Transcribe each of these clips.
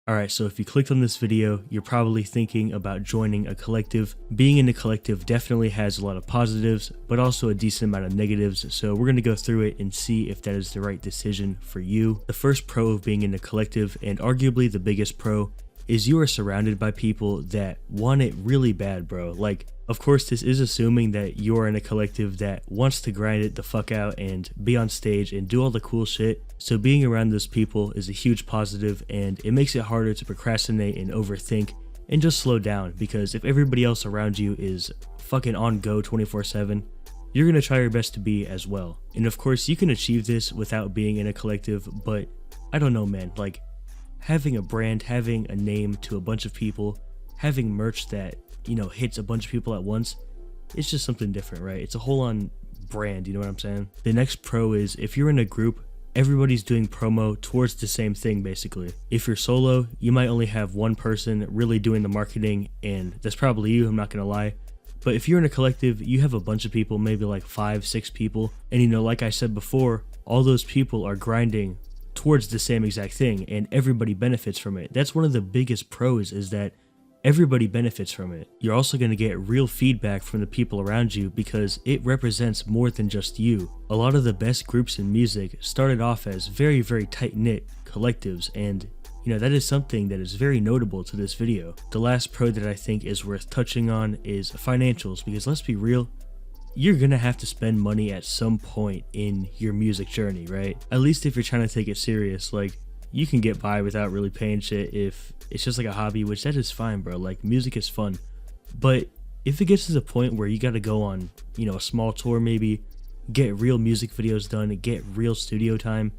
Alright, so if you clicked on this video, you're probably thinking about joining a collective. Being in a collective definitely has a lot of positives, but also a decent amount of negatives, so we're going to go through it and see if that is the right decision for you. The first pro of being in a collective, and arguably the biggest pro, is you are surrounded by people that want it really bad, bro. Like, of course, this is assuming that you're in a collective that wants to grind it the fuck out and be on stage and do all the cool shit. So being around those people is a huge positive, and it makes it harder to procrastinate and overthink and just slow down, because if everybody else around you is fucking on go 24/7, you're gonna try your best to be as well. And of course, you can achieve this without being in a collective, but I don't know, man. Like, having a brand, having a name to a bunch of people, having merch that, you know, hits a bunch of people at once, it's just something different, right? It's a whole on brand, you know what I'm saying? The next pro is if you're in a group, everybody's doing promo towards the same thing, basically. If you're solo, you might only have one person really doing the marketing, and that's probably you, I'm not gonna lie. But if you're in a collective, you have a bunch of people, maybe like 5-6 people, and you know, like I said before, all those people are grinding towards the same exact thing, and everybody benefits from it. That's one of the biggest pros, is that everybody benefits from it. You're also going to get real feedback from the people around you because it represents more than just you. A lot of the best groups in music started off as very, very tight-knit collectives, and you know, that is something that is very notable to this video. The last pro that I think is worth touching on is financials, because let's be real, you're gonna have to spend money at some point in your music journey, right? At least if you're trying to take it serious. Like, you can get by without really paying shit if it's just like a hobby, which that is fine, bro. Like, music is fun. But if it gets to the point where you gotta go on, you know, a small tour maybe, get real music videos done, get real studio time,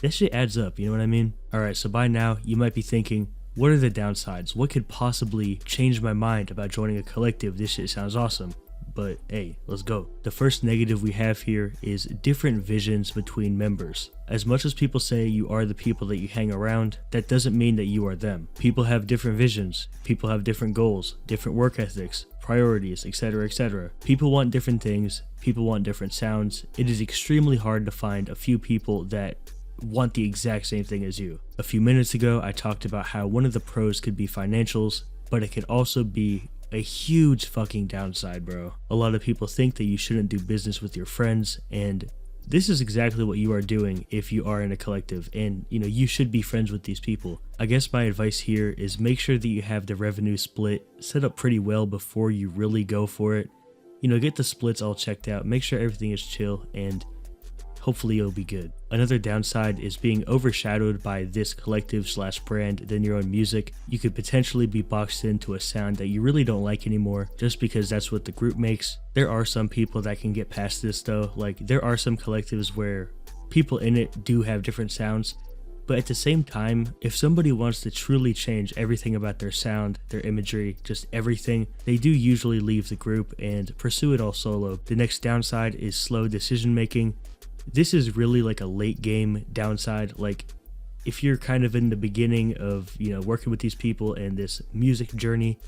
that shit adds up, you know what I mean? Alright, so by now, you might be thinking, what are the downsides? What could possibly change my mind about joining a collective? This shit sounds awesome. But hey, let's go. The first negative we have here is different visions between members. As much as people say you are the people that you hang around, that doesn't mean that you are them. People have different visions, people have different goals, different work ethics, priorities, etc, etc. People want different things, people want different sounds. It is extremely hard to find a few people that want the exact same thing as you. A few minutes ago, I talked about how one of the pros could be financials, but it could also be a huge fucking downside, bro. A lot of people think that you shouldn't do business with your friends, and this is exactly what you are doing if you are in a collective, and you know, you should be friends with these people. I guess my advice here is make sure that you have the revenue split set up pretty well before you really go for it. You know, get the splits all checked out, make sure everything is chill, and hopefully it'll be good. Another downside is being overshadowed by this collective / brand than your own music. You could potentially be boxed into a sound that you really don't like anymore just because that's what the group makes. There are some people that can get past this though. Like, there are some collectives where people in it do have different sounds, but at the same time, if somebody wants to truly change everything about their sound, their imagery, just everything, they do usually leave the group and pursue it all solo. The next downside is slow decision making. This is really like a late game downside. Like, if you're kind of in the beginning of, you know, working with these people and this music journey,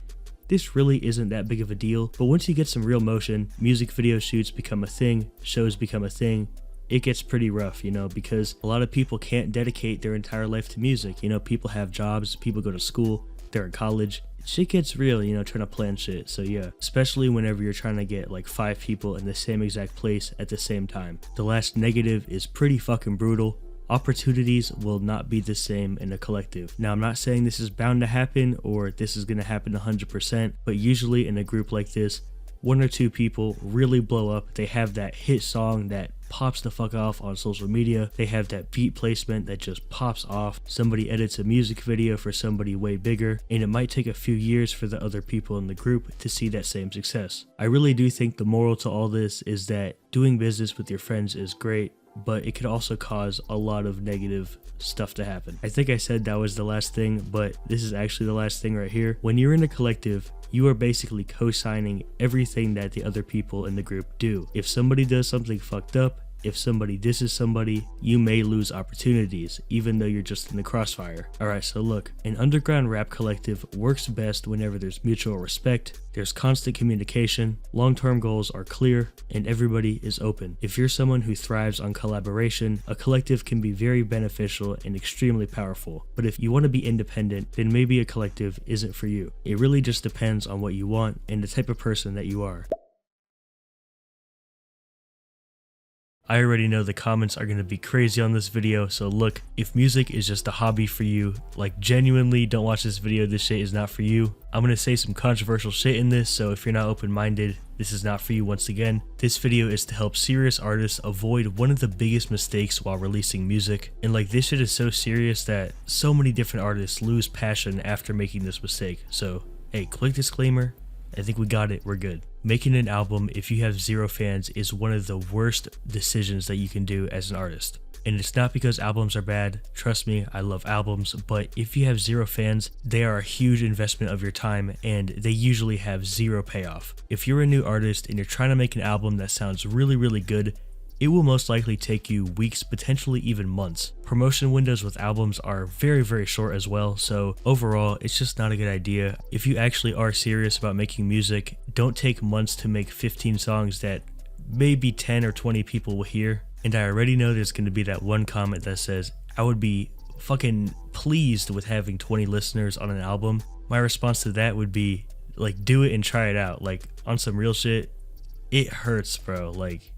this really isn't that big of a deal. But once you get some real motion, music video shoots become a thing, shows become a thing, it gets pretty rough, you know, because a lot of people can't dedicate their entire life to music. You know, people have jobs, people go to school, they're in college. Shit gets real, you know, trying to plan shit. So yeah, especially whenever you're trying to get like 5 people in the same exact place at the same time. The last negative is pretty fucking brutal. Opportunities will not be the same in a collective. Now, I'm not saying this is bound to happen or this is going to happen 100%, but usually in a group like this, 1 or 2 people really blow up. They have that hit song that pops the fuck off on social media. They have that beat placement that just pops off. Somebody edits a music video for somebody way bigger, and it might take a few years for the other people in the group to see that same success. I really do think the moral to all this is that doing business with your friends is great, but it could also cause a lot of negative stuff to happen. I think I said that was the last thing, but this is actually the last thing right here. When you're in a collective, you are basically co-signing everything that the other people in the group do. If somebody does something fucked up, if somebody disses somebody, you may lose opportunities, even though you're just in the crossfire. Alright, so look, an underground rap collective works best whenever there's mutual respect, there's constant communication, long-term goals are clear, and everybody is open. If you're someone who thrives on collaboration, a collective can be very beneficial and extremely powerful. But if you want to be independent, then maybe a collective isn't for you. It really just depends on what you want and the type of person that you are. I already know the comments are going to be crazy on this video, so look, if music is just a hobby for you, like genuinely don't watch this video, this shit is not for you. I'm going to say some controversial shit in this, so if you're not open-minded, this is not for you once again. This video is to help serious artists avoid one of the biggest mistakes while releasing music, and like this shit is so serious that so many different artists lose passion after making this mistake. So hey, quick disclaimer, I think we got it, we're good. Making an album if you have 0 fans is one of the worst decisions that you can do as an artist. And it's not because albums are bad, trust me, I love albums, but if you have 0 fans, they are a huge investment of your time and they usually have 0 payoff. If you're a new artist and you're trying to make an album that sounds really good, it will most likely take you weeks, potentially even months. Promotion windows with albums are very short as well, so overall, it's just not a good idea. If you actually are serious about making music, don't take months to make 15 songs that maybe 10 or 20 people will hear. And I already know there's going to be that one comment that says, I would be fucking pleased with having 20 listeners on an album. My response to that would be, like, do it and try it out. Like, on some real shit, it hurts, bro. Like,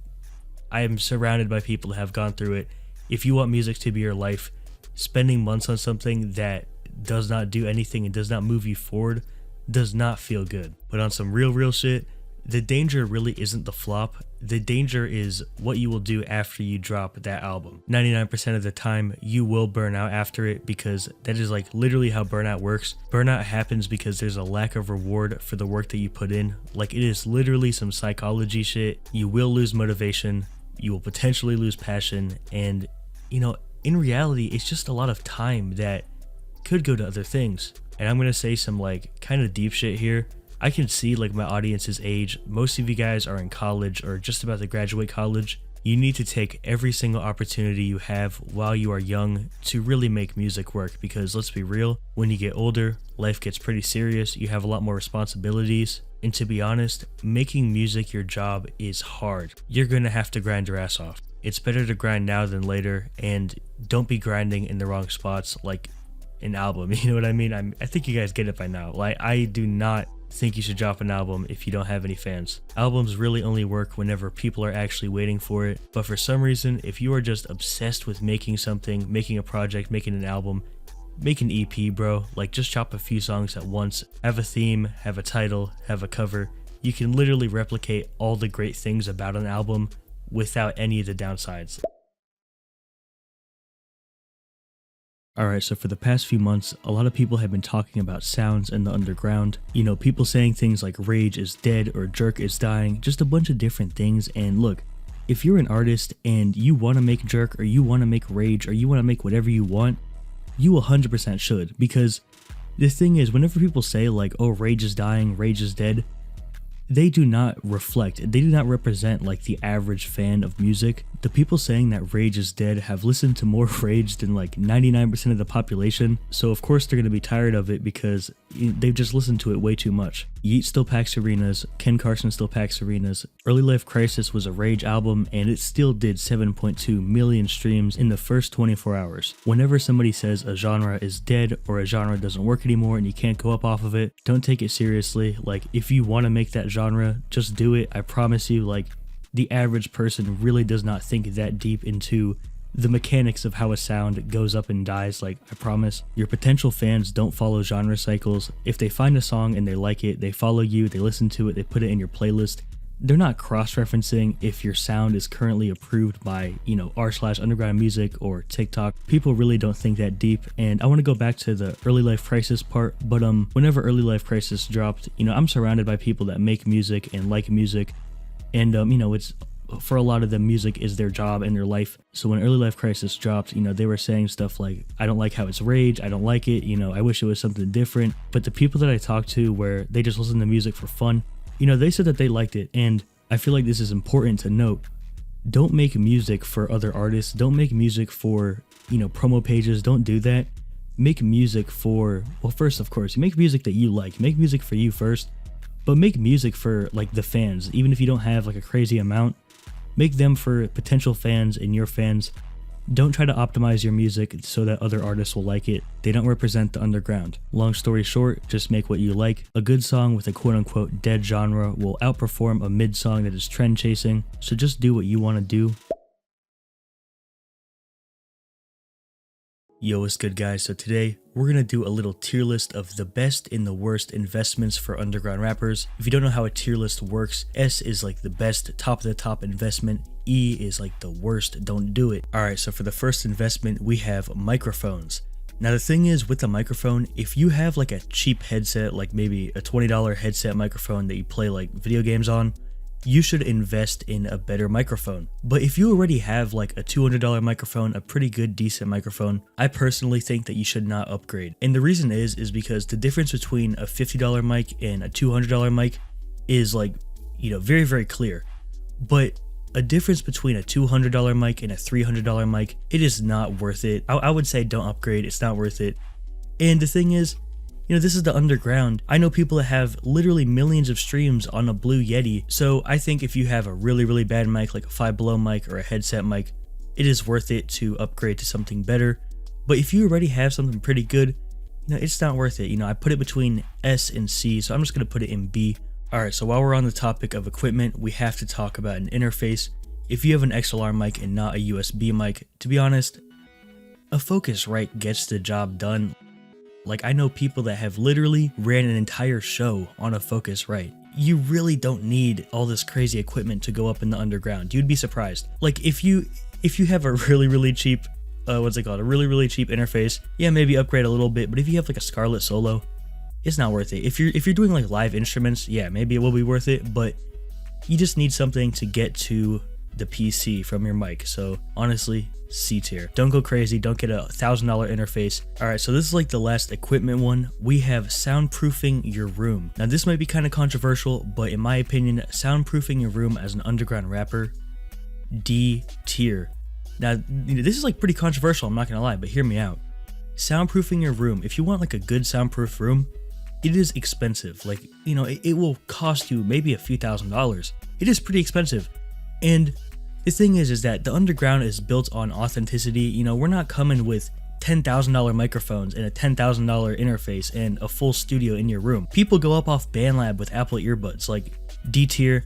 I am surrounded by people that have gone through it. If you want music to be your life, spending months on something that does not do anything and does not move you forward does not feel good. But on some real shit, the danger really isn't the flop. The danger is what you will do after you drop that album. 99% of the time, you will burn out after it because that is like literally how burnout works. Burnout happens because there's a lack of reward for the work that you put in. Like, it is literally some psychology shit. You will lose motivation. You will potentially lose passion, and you know, in reality, it's just a lot of time that could go to other things. And I'm gonna say some like kind of deep shit here. I can see like my audience's age. Most of you guys are in college or just about to graduate college. You need to take every single opportunity you have while you are young to really make music work, because let's be real, when you get older, life gets pretty serious, you have a lot more responsibilities, and to be honest, making music your job is hard. You're gonna have to grind your ass off. It's better to grind now than later, and don't be grinding in the wrong spots like an album, you know what I mean? I think you guys get it by now. Like, I do not think you should drop an album if you don't have any fans. Albums really only work whenever people are actually waiting for it, but for some reason, if you are just obsessed with making something, making a project, making an album, make an EP, bro. Like, just chop a few songs at once, have a theme, have a title, have a cover. You can literally replicate all the great things about an album without any of the downsides. Alright, so for the past few months, a lot of people have been talking about sounds in the underground. You know, people saying things like Rage is dead or Jerk is dying, just a bunch of different things. And look, if you're an artist and you want to make Jerk or you want to make Rage or you want to make whatever you want, you 100% should. Because the thing is, whenever people say like, oh, Rage is dying, Rage is dead, they do not reflect, they do not represent like the average fan of music. The people saying that Rage is dead have listened to more Rage than like 99% of the population, so of course they're going to be tired of it because they've just listened to it way too much. Yeat still packs arenas, Ken Carson still packs arenas. Early Life Crisis was a Rage album and it still did 7.2 million streams in the first 24 hours. Whenever somebody says a genre is dead or a genre doesn't work anymore and you can't go up off of it, don't take it seriously. Like, if you want to make that genre, just do it. I promise you, like, the average person really does not think that deep into the mechanics of how a sound goes up and dies. Like, I promise, your potential fans don't follow genre cycles. If they find a song and they like it, they follow you, they listen to it, they put it in your playlist. They're not cross-referencing if your sound is currently approved by, you know, r/underground music or TikTok. People really don't think that deep. And I want to go back to the Early Life Crisis part, but whenever Early Life Crisis dropped, you know, I'm surrounded by people that make music and like music, and you know, it's, for a lot of them, music is their job and their life. So when Early Life Crisis dropped, you know, they were saying stuff like, I don't like how it's Rage, I don't like it, you know, I wish it was something different. But the people that I talked to where they just listen to music for fun, you know, they said that they liked it. And I feel like this is important to note. don't make music for other artists. Don't make music for, promo pages. Don't do that. Make music for, well, first, of course, you make music that you like. Make music for you first, but make music for like the fans. Even if you don't have like a crazy amount, make them for potential fans and your fans. Don't try to optimize your music so that other artists will like it. They don't represent the underground. Long story short, just make what you like. A good song with a quote-unquote dead genre will outperform a mid song that is trend chasing, so just do what you want to do. Yo, what's good guys? So today, we're gonna do a little tier list of the best and the worst investments for underground rappers. If you don't know how a tier list works, S is like the best, top of the top investment. E is like the worst, don't do it. Alright, so for the first investment, we have microphones. Now the thing is with the microphone, if you have like a cheap headset, like maybe a $20 headset microphone that you play like video games on, you should invest in a better microphone. But if you already have like a $200 microphone, a pretty good decent microphone, I personally think that you should not upgrade. And the reason is because the difference between a $50 mic and a $200 mic is like, very, very clear. But a difference between a $200 mic and a $300 mic, it is not worth it. I would say don't upgrade, it's not worth it. And the thing is, this is the underground. I know people that have literally millions of streams on a Blue Yeti, so I think if you have a really, really bad mic, like a Five Below mic or a headset mic, it is worth it to upgrade to something better. But if you already have something pretty good, it's not worth it. I put it between S and C, so I'm just going to put it in B. Alright, so while we're on the topic of equipment, we have to talk about an interface. If you have an XLR mic and not a USB mic, to be honest, a Focusrite gets the job done. Like, I know people that have literally ran an entire show on a Focusrite. You really don't need all this crazy equipment to go up in the underground. You'd be surprised. Like, if you have a really, really cheap, a really, really cheap interface, yeah, maybe upgrade a little bit, but if you have like a Scarlett Solo, it's not worth it. If you're doing like live instruments, yeah, maybe it will be worth it, but you just need something to get to the PC from your mic. So honestly, C tier. Don't go crazy, don't get a $1,000 interface. Alright, so this is like the last equipment one. We have soundproofing your room. Now this might be kind of controversial, but in my opinion, soundproofing your room as an underground rapper, D tier. Now this is like pretty controversial, I'm not gonna lie, but hear me out. Soundproofing your room, if you want like a good soundproof room, it is expensive. Like, it will cost you maybe a few $1,000s. It is pretty expensive. And the thing is that the underground is built on authenticity. We're not coming with $10,000 microphones and a $10,000 interface and a full studio in your room. People go up off BandLab with Apple earbuds. Like, D tier,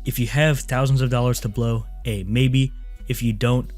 if you have thousands of dollars to blow, A, maybe. If you don't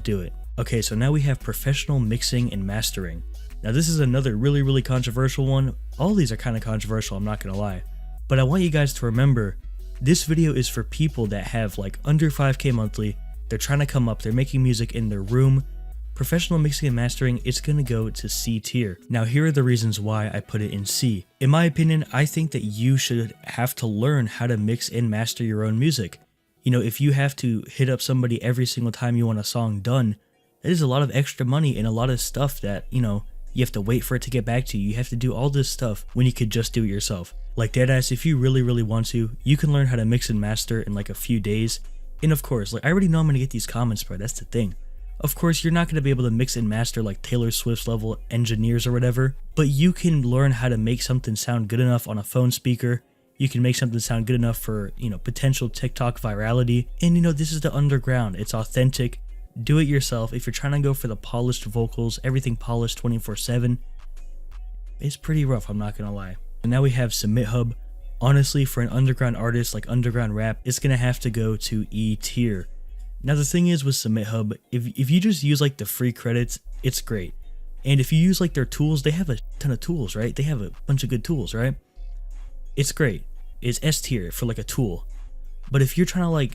do it. Okay, so now we have professional mixing and mastering. Now this is another really, really controversial one. All these are kind of controversial, I'm not gonna lie. But I want you guys to remember, this video is for people that have like under 5K monthly, they're trying to come up, they're making music in their room. Professional mixing and mastering, it's gonna go to C tier. Now here are the reasons why I put it in C. In my opinion, I think that you should have to learn how to mix and master your own music. If you have to hit up somebody every single time you want a song done, that is a lot of extra money and a lot of stuff that, you have to wait for it to get back to you. You have to do all this stuff when you could just do it yourself. Like deadass, if you really, really want to, you can learn how to mix and master in like a few days. And of course, like I already know I'm gonna get these comments, bro, that's the thing. Of course, you're not gonna be able to mix and master like Taylor Swift's level engineers or whatever, but you can learn how to make something sound good enough on a phone speaker. You can make something sound good enough for, potential TikTok virality. And this is the underground, it's authentic. Do it yourself. If you're trying to go for the polished vocals, everything polished 24/7, it's pretty rough, I'm not gonna lie. And now we have SubmitHub. Honestly, for an underground artist like underground rap, it's gonna have to go to E tier. Now the thing is with SubmitHub, if you just use like the free credits, it's great. And if you use like their tools, they have a ton of tools, right? They have a bunch of good tools, right? It's great. It's S tier for like a tool. But if you're trying to like,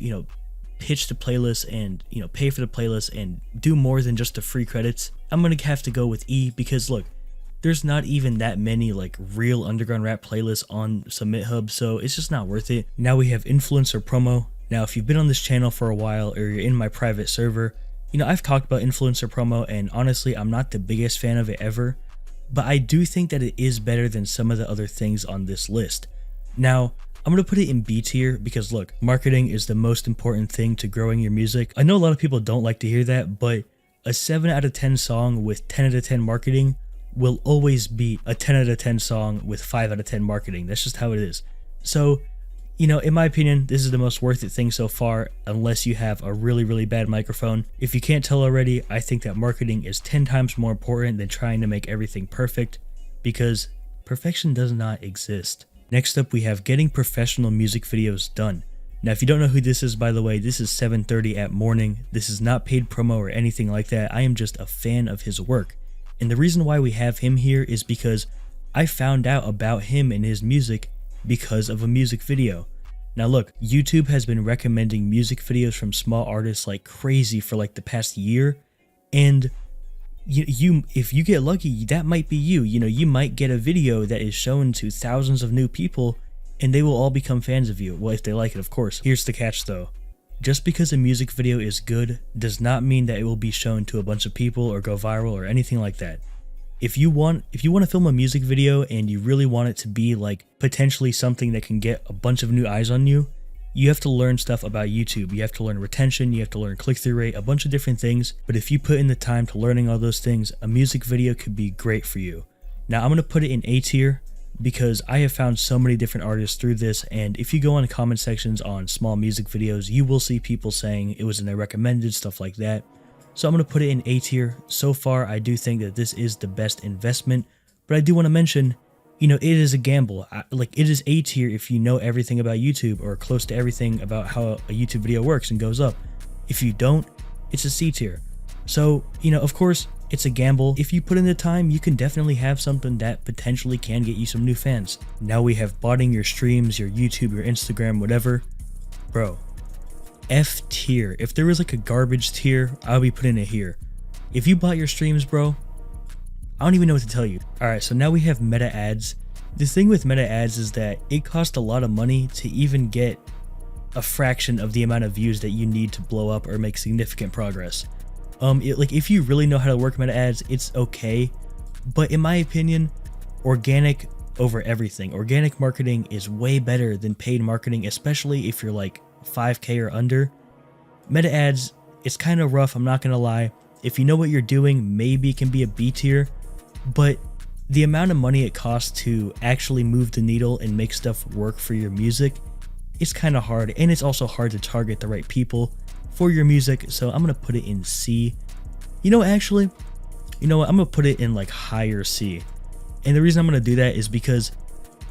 pitch the playlist and, pay for the playlist and do more than just the free credits, I'm gonna have to go with E because look, there's not even that many like real underground rap playlists on SubmitHub, so it's just not worth it. Now we have influencer promo. Now if you've been on this channel for a while or you're in my private server, I've talked about influencer promo and honestly I'm not the biggest fan of it ever, but I do think that it is better than some of the other things on this list. Now I'm going to put it in B tier because look, marketing is the most important thing to growing your music. I know a lot of people don't like to hear that, but a 7 out of 10 song with 10 out of 10 marketing will always beat a 10 out of 10 song with 5 out of 10 marketing. That's just how it is. So, you know, in my opinion, this is the most worth it thing so far, unless you have a really, really bad microphone. If you can't tell already, I think that marketing is 10 times more important than trying to make everything perfect, because perfection does not exist. Next up, we have getting professional music videos done. Now, if you don't know who this is, by the way, this is 730 at Morning. This is not paid promo or anything like that. I am just a fan of his work. And the reason why we have him here is because I found out about him and his music because of a music video. Now look, YouTube has been recommending music videos from small artists like crazy for like the past year, and you if you get lucky, that might be you. You know, you might get a video that is shown to thousands of new people and they will all become fans of you. Well, if they like it, of course. Here's the catch though. Just because a music video is good does not mean that it will be shown to a bunch of people or go viral or anything like that. If you want to film a music video and you really want it to be like potentially something that can get a bunch of new eyes on you, you have to learn stuff about YouTube. You have to learn retention, you have to learn click-through rate, a bunch of different things. But if you put in the time to learning all those things, a music video could be great for you. Now I'm going to put it in A tier because I have found so many different artists through this, and if you go on comment sections on small music videos, you will see people saying it was in their recommended, stuff like that. So I'm going to put it in A tier. So far, I do think that this is the best investment, but I do want to mention, you know, it is a gamble. Like, it is A tier if you know everything about YouTube or close to everything about how a YouTube video works and goes up. If you don't, it's a C tier. So, you know, of course, it's a gamble. If you put in the time, you can definitely have something that potentially can get you some new fans. Now we have botting your streams, your YouTube, your Instagram, whatever. Bro. F tier. If there was like a garbage tier, I'll be putting it here. If you bought your streams, bro, I don't even know what to tell you. Alright, so now we have meta ads. The thing with meta ads is that it costs a lot of money to even get a fraction of the amount of views that you need to blow up or make significant progress. Like if you really know how to work meta ads, it's okay. But in my opinion, organic over everything. Organic marketing is way better than paid marketing, especially if you're like 5K or under. Meta ads, it's kind of rough, I'm not gonna lie. If you know what you're doing, maybe it can be a B tier, but the amount of money it costs to actually move the needle and make stuff work for your music, it's kind of hard, and it's also hard to target the right people for your music. So I'm gonna put it in C. You know what, actually, you know what, I'm gonna put it in like higher C. And the reason I'm gonna do that is because,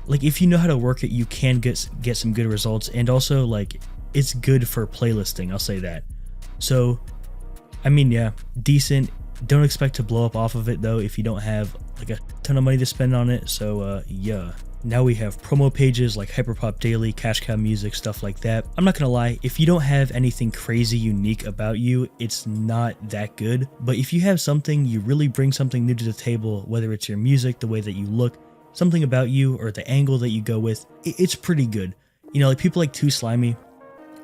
like, if you know how to work it, you can get some good results, and also like it's good for playlisting, I'll say that. So I mean, yeah, decent. Don't expect to blow up off of it though if you don't have like a ton of money to spend on it. So yeah. Now we have promo pages like Hyperpop Daily, Cash Cow Music, stuff like that. I'm not gonna lie, if you don't have anything crazy unique about you, it's not that good. But if you have something, you really bring something new to the table, whether it's your music, the way that you look, something about you, or the angle that you go with, it's pretty good. You know, like people like Too Slimy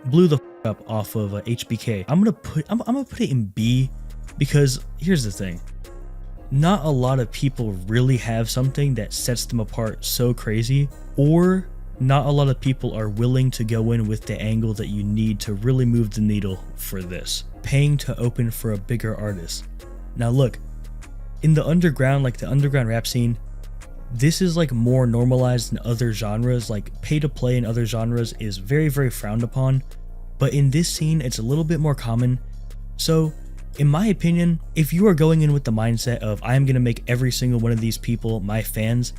blew the up off of HBK. I'm gonna put it in B because here's the thing. Not a lot of people really have something that sets them apart so crazy, or not a lot of people are willing to go in with the angle that you need to really move the needle for this. Paying to open for a bigger artist. Now look, in the underground, like the underground rap scene, this is like more normalized than other genres. Like pay to play in other genres is very, very frowned upon, but in this scene, it's a little bit more common. So in my opinion, if you are going in with the mindset of I'm going to make every single one of these people my fans,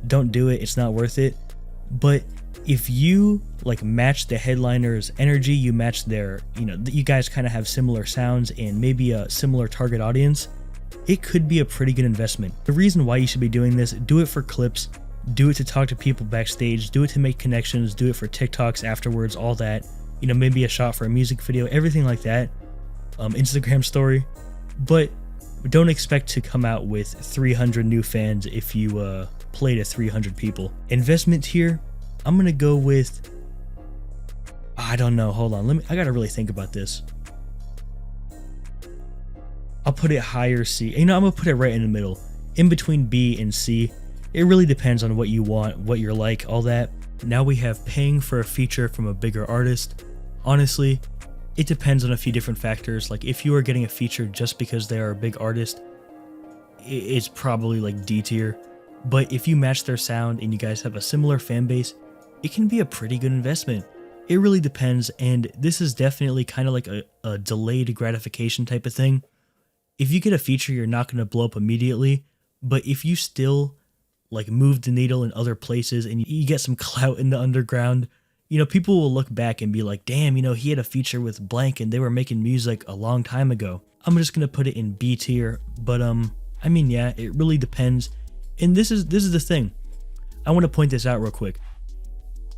don't do it. It's not worth it. But if you like match the headliner's energy, you match their, you know, you guys kind of have similar sounds and maybe a similar target audience, it could be a pretty good investment. The reason why you should be doing this, do it for clips, do it to talk to people backstage, do it to make connections, do it for TikToks afterwards, all that, you know, maybe a shot for a music video, everything like that. Instagram story, but don't expect to come out with 300 new fans if you play to 300 people. Investment here, I'm gonna go with, I don't know, hold on, I gotta really think about this. I'll put it higher C. You know, I'm gonna put it right in the middle, in between B and C. It really depends on what you want, what you're like, all that. Now we have paying for a feature from a bigger artist. Honestly, it depends on a few different factors. Like if you are getting a feature just because they are a big artist, it's probably like D tier. But if you match their sound and you guys have a similar fan base, it can be a pretty good investment. It really depends, and this is definitely kind of like a delayed gratification type of thing. If you get a feature, you're not going to blow up immediately, but if you still like move the needle in other places and you get some clout in the underground, people will look back and be like, damn, he had a feature with blank and they were making music a long time ago. I'm just going to put it in B tier, but yeah, it really depends. And this is the thing. I want to point this out real quick.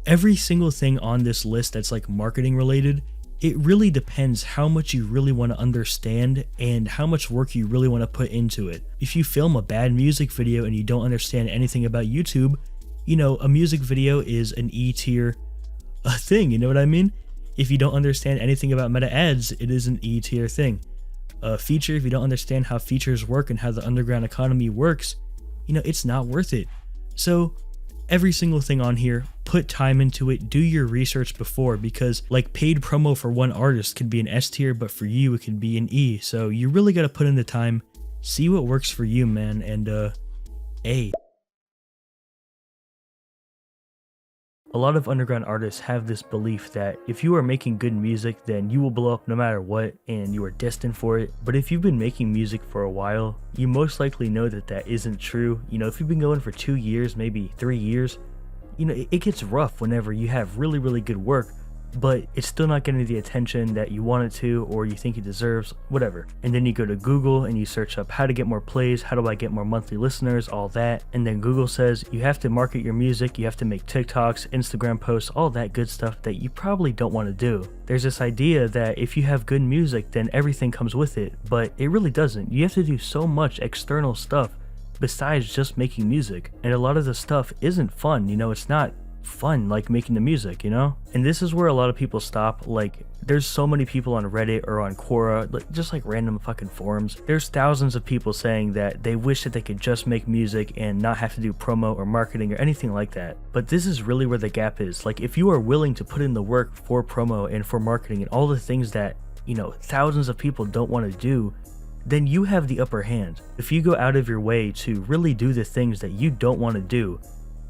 Every single thing on this list that's like marketing related, it really depends how much you really want to understand and how much work you really want to put into it. If you film a bad music video and you don't understand anything about YouTube, a music video is an E tier thing, you know what I mean? If you don't understand anything about meta ads, it is an E tier thing. A feature, if you don't understand how features work and how the underground economy works, it's not worth it. So every single thing on here, put time into it, do your research before, because like paid promo for one artist could be an S tier, but for you it could be an E. So you really got to put in the time, see what works for you, man, and A. A lot of underground artists have this belief that if you are making good music, then you will blow up no matter what and you are destined for it. But if you've been making music for a while, you most likely know that that isn't true. If you've been going for 2 years, maybe 3 years, it gets rough whenever you have really, really good work, but it's still not getting the attention that you want it to or you think it deserves, whatever. And then you go to Google and you search up how to get more plays, how do I get more monthly listeners, all that. And then Google says you have to market your music, you have to make TikToks, Instagram posts, all that good stuff that you probably don't want to do. There's this idea that if you have good music, then everything comes with it, but it really doesn't. You have to do so much external stuff besides just making music. And a lot of the stuff isn't fun, it's not fun like making the music, and this is where a lot of people stop. Like there's so many people on Reddit or on Quora, just like random fucking forums, there's thousands of people saying that they wish that they could just make music and not have to do promo or marketing or anything like that. But this is really where the gap is. Like if you are willing to put in the work for promo and for marketing and all the things that thousands of people don't want to do, then you have the upper hand. If you go out of your way to really do the things that you don't want to do,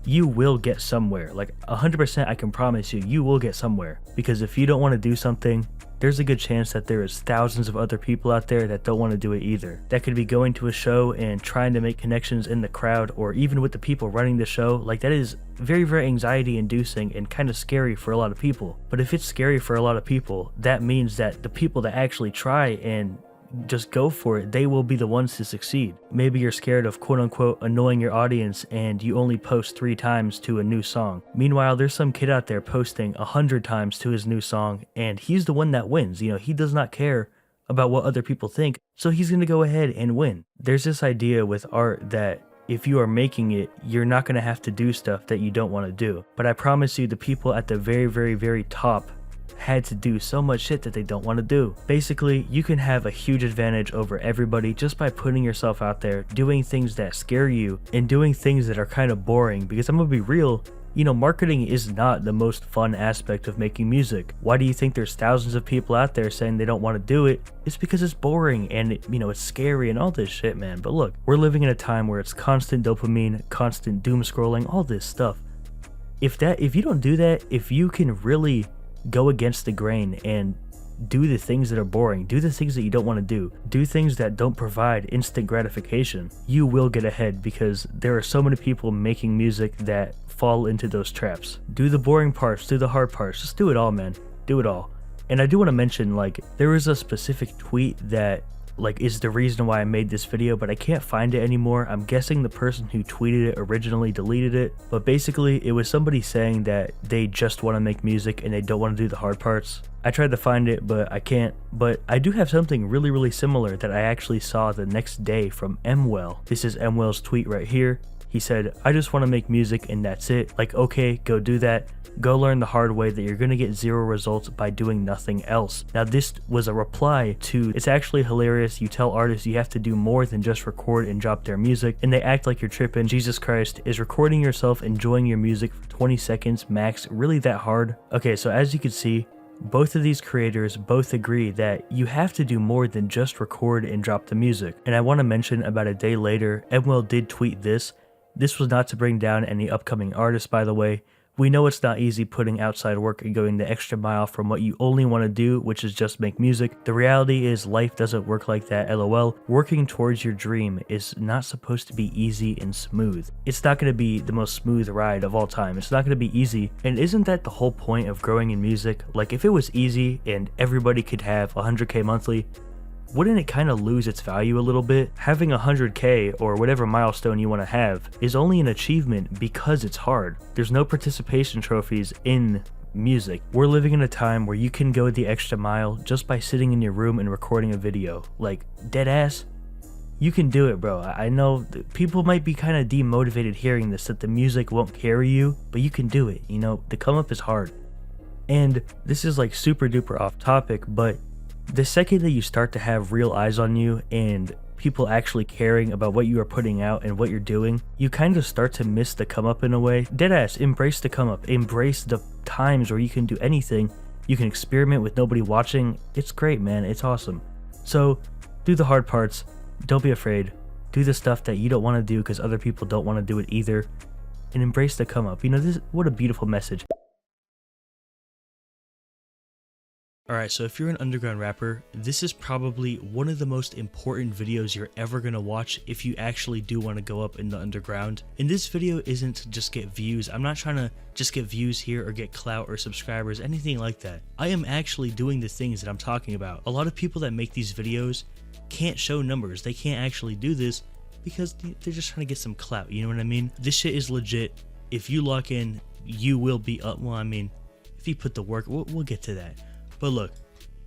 you will get somewhere. Like 100%, I can promise you will get somewhere. Because if you don't want to do something, there's a good chance that there is thousands of other people out there that don't want to do it either. That could be going to a show and trying to make connections in the crowd, or even with the people running the show. Like that is very, very anxiety inducing and kind of scary for a lot of people. But if it's scary for a lot of people, that means that the people that actually try and just go for it, they will be the ones to succeed. Maybe you're scared of quote unquote annoying your audience and you only post 3 times to a new song. Meanwhile, there's some kid out there posting 100 times to his new song and he's the one that wins. He does not care about what other people think, so he's gonna go ahead and win. There's this idea with art that if you are making it, you're not gonna have to do stuff that you don't want to do. But I promise you, the people at the very, very, very top had to do so much shit that they don't want to do. Basically, you can have a huge advantage over everybody just by putting yourself out there, doing things that scare you, and doing things that are kind of boring. Because I'm gonna be real, marketing is not the most fun aspect of making music. Why do you think there's thousands of people out there saying they don't want to do it? It's because it's boring and it's scary and all this shit, man. But look, we're living in a time where it's constant dopamine, constant doom scrolling, all this stuff. If you don't do that, if you can really go against the grain and do the things that are boring, do the things that you don't want to do things that don't provide instant gratification, you will get ahead, because there are so many people making music that fall into those traps. Do the boring parts, do the hard parts, just do it all, man. Do it all. And I do want to mention, there is a specific tweet that is the reason why I made this video, but I can't find it anymore. I'm guessing the person who tweeted it originally deleted it, but basically it was somebody saying that they just want to make music and they don't want to do the hard parts. I tried to find it, but I can't. But I do have something really, really similar that I actually saw the next day from Mwell. This is Mwell's tweet right here. He said, I just want to make music and that's it. Like, okay, go do that. Go learn the hard way that you're going to get 0 results by doing nothing else. Now this was a reply to, it's actually hilarious. You tell artists you have to do more than just record and drop their music, and they act like you're tripping. Jesus Christ, is recording yourself enjoying your music for 20 seconds max really that hard? Okay, so as you can see, both of these creators both agree that you have to do more than just record and drop the music. And I want to mention, about a day later, Emwell did tweet this. This was not to bring down any upcoming artists, by the way. We know it's not easy putting outside work and going the extra mile from what you only want to do, which is just make music. The reality is life doesn't work like that, lol. Working towards your dream is not supposed to be easy and smooth. It's not going to be the most smooth ride of all time. It's not going to be easy. And isn't that the whole point of growing in music? Like, if it was easy and everybody could have 100K monthly, wouldn't it kind of lose its value a little bit? Having 100K or whatever milestone you want to have is only an achievement because it's hard. There's no participation trophies in music. We're living in a time where you can go the extra mile just by sitting in your room and recording a video. Like, dead ass. You can do it, bro. I know people might be kind of demotivated hearing this, that the music won't carry you, but you can do it. You know, the come up is hard. And this is like super duper off topic, but the second that you start to have real eyes on you and people actually caring about what you are putting out and what you're doing, you kind of start to miss the come up in a way. Deadass, embrace the come up. Embrace the times where you can do anything. You can experiment with nobody watching. It's great, man. It's awesome. So do the hard parts. Don't be afraid. Do the stuff that you don't want to do because other people don't want to do it either. And embrace the come up. You know, what a beautiful message. Alright, so if you're an underground rapper, this is probably one of the most important videos you're ever going to watch if you actually do want to go up in the underground. And this video isn't to just get views. I'm not trying to just get views here or get clout or subscribers, anything like that. I am actually doing the things that I'm talking about. A lot of people that make these videos can't show numbers. They can't actually do this because they're just trying to get some clout, you know what I mean? This shit is legit. If you lock in, you will be up. Well, I mean, if you put the work, we'll get to that. But look,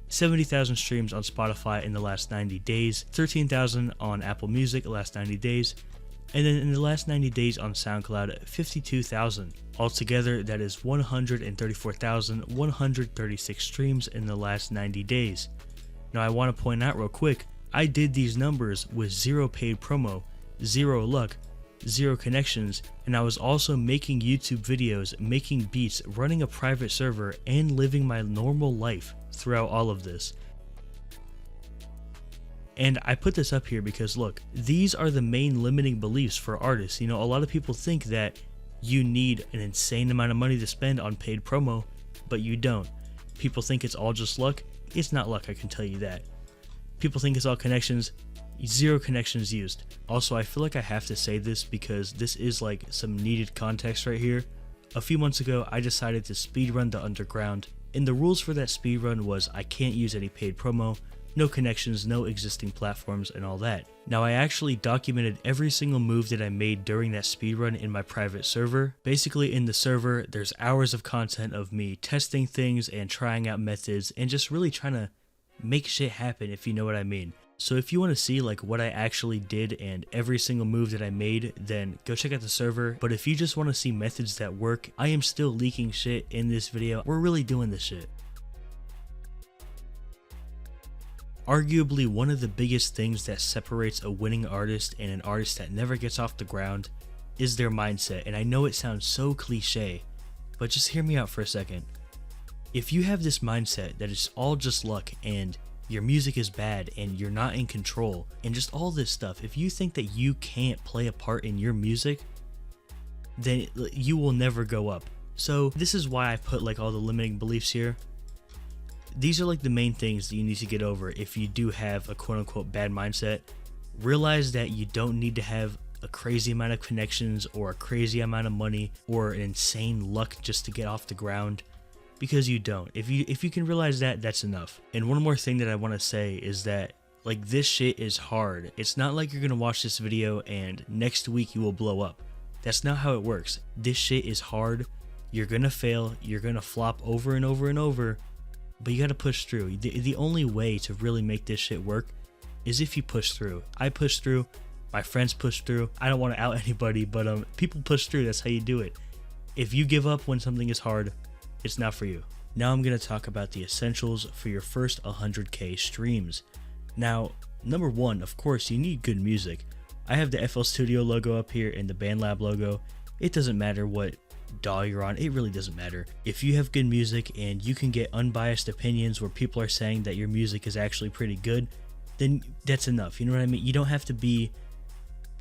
70,000 streams on Spotify in the last 90 days, 13,000 on Apple Music the last 90 days, and then in the last 90 days on SoundCloud, 52,000. Altogether, that is 134,136 streams in the last 90 days. Now I want to point out real quick, I did these numbers with 0 paid promo, 0 luck, 0 connections, and I was also making YouTube videos, making beats, running a private server, and living my normal life throughout all of this. And I put this up here because look, these are the main limiting beliefs for artists. You know, a lot of people think that you need an insane amount of money to spend on paid promo, but you don't. People think it's all just luck. It's not luck, I can tell you that. People think it's all connections. 0 connections used. Also, I feel like I have to say this because this is like some needed context right here. A few months ago, I decided to speedrun the underground, and the rules for that speedrun was I can't use any paid promo, no connections, no existing platforms, and all that. Now, I actually documented every single move that I made during that speedrun in my private server. Basically, in the server, there's hours of content of me testing things and trying out methods and just really trying to make shit happen, if you know what I mean. So if you want to see like what I actually did and every single move that I made, then go check out the server. But if you just want to see methods that work, I am still leaking shit in this video. We're really doing this shit. Arguably one of the biggest things that separates a winning artist and an artist that never gets off the ground is their mindset. And I know it sounds so cliche, but just hear me out for a second. If you have this mindset that it's all just luck and your music is bad and you're not in control and just all this stuff, if you think that you can't play a part in your music, then you will never go up. So this is why I put like all the limiting beliefs here. These are like the main things that you need to get over if you do have a quote unquote bad mindset. Realize that you don't need to have a crazy amount of connections or a crazy amount of money or an insane luck just to get off the ground. Because you don't. If you can realize that, that's enough. And one more thing that I want to say is that like this shit is hard. It's not like you're gonna watch this video and next week you will blow up. That's not how it works. This shit is hard. You're gonna fail. You're gonna flop over and over and over. But you gotta push through. The only way to really make this shit work is if you push through. I pushed through. My friends push through. I don't want to out anybody, but people push through. That's how you do it. If you give up when something is hard, it's not for you. Now I'm going to talk about the essentials for your first 100K streams. Now, number one, of course, you need good music. I have the FL Studio logo up here and the BandLab logo. It doesn't matter what DAW you're on, it really doesn't matter. If you have good music and you can get unbiased opinions where people are saying that your music is actually pretty good, then that's enough. You know what I mean? You don't have to be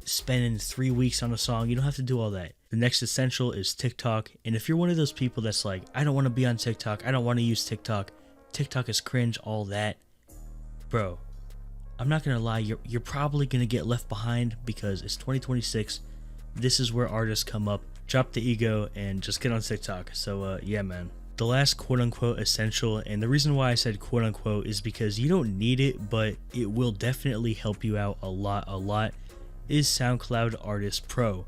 spending 3 weeks on a song. You don't have to do all that. The next essential is TikTok. And if you're one of those people that's like, I don't want to be on TikTok, I don't want to use TikTok, TikTok is cringe, all that, bro, I'm not gonna lie, you're probably gonna get left behind because it's 2026. This is where artists come up. Drop the ego and just get on TikTok. So yeah, man. The last quote-unquote essential, and the reason why I said quote-unquote is because you don't need it, but it will definitely help you out a lot, is SoundCloud Artist Pro.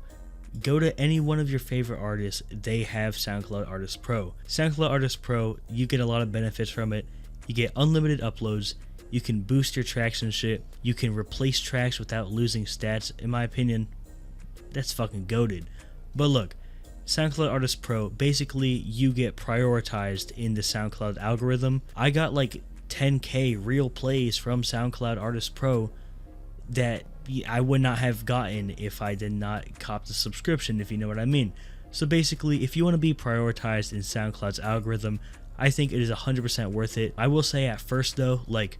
Go to any one of your favorite artists, they have SoundCloud Artist Pro. SoundCloud Artist Pro, you get a lot of benefits from it. You get unlimited uploads, you can boost your tracks and shit, you can replace tracks without losing stats. In my opinion, that's fucking goated. But look, SoundCloud Artist Pro, basically you get prioritized in the SoundCloud algorithm. I got like 10K real plays from SoundCloud Artist Pro that I would not have gotten if I did not cop the subscription, if you know what I mean. So basically, if you want to be prioritized in SoundCloud's algorithm, I think it is 100% worth it. I will say at first though, like,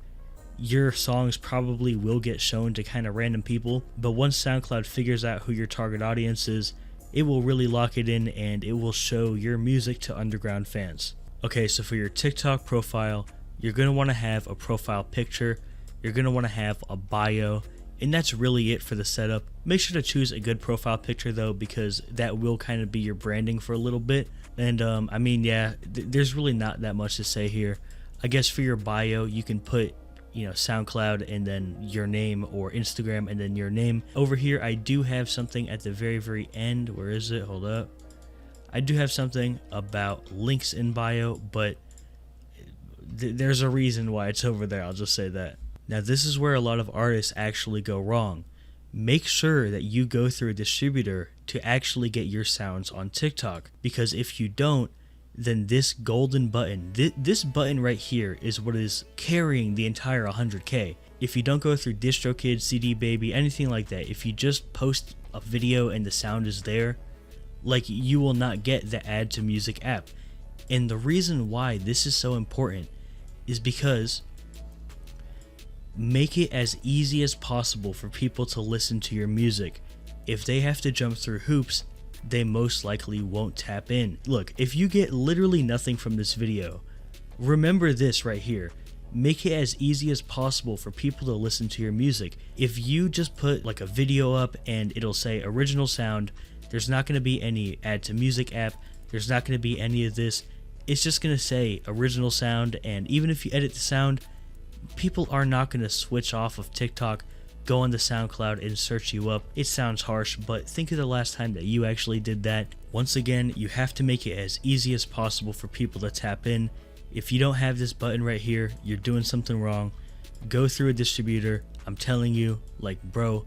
your songs probably will get shown to kind of random people, but once SoundCloud figures out who your target audience is, it will really lock it in and it will show your music to underground fans. Okay, so for your TikTok profile, you're going to want to have a profile picture, you're going to want to have a bio, and that's really it for the setup. Make sure to choose a good profile picture though, because that will kind of be your branding for a little bit. And I mean, yeah, there's really not that much to say here. I guess for your bio, you can put, you know, SoundCloud and then your name, or Instagram and then your name. Over here, I do have something at the very end. Where is it? Hold up. I do have something about links in bio, but there's a reason why it's over there. I'll just say that. Now, this is where a lot of artists actually go wrong. Make sure that you go through a distributor to actually get your sounds on TikTok, because if you don't, then this golden button, this button right here, is what is carrying the entire 100K. If you don't go through DistroKid, CD Baby, anything like that, if you just post a video and the sound is there, like, you will not get the Add to Music app. And the reason why this is so important is because make it as easy as possible for people to listen to your music. If they have to jump through hoops, they most likely won't tap in. Look, if you get literally nothing from this video, remember this right here. Make it as easy as possible for people to listen to your music. If you just put like a video up and it'll say original sound, there's not going to be any Add to Music app, there's not going to be any of this. It's just going to say original sound, and even if you edit the sound, people are not going to switch off of TikTok, go on the SoundCloud and search you up. It sounds harsh, but think of the last time that you actually did that. Once again, you have to make it as easy as possible for people to tap in. If you don't have this button right here, you're doing something wrong. Go through a distributor. I'm telling you, like, bro,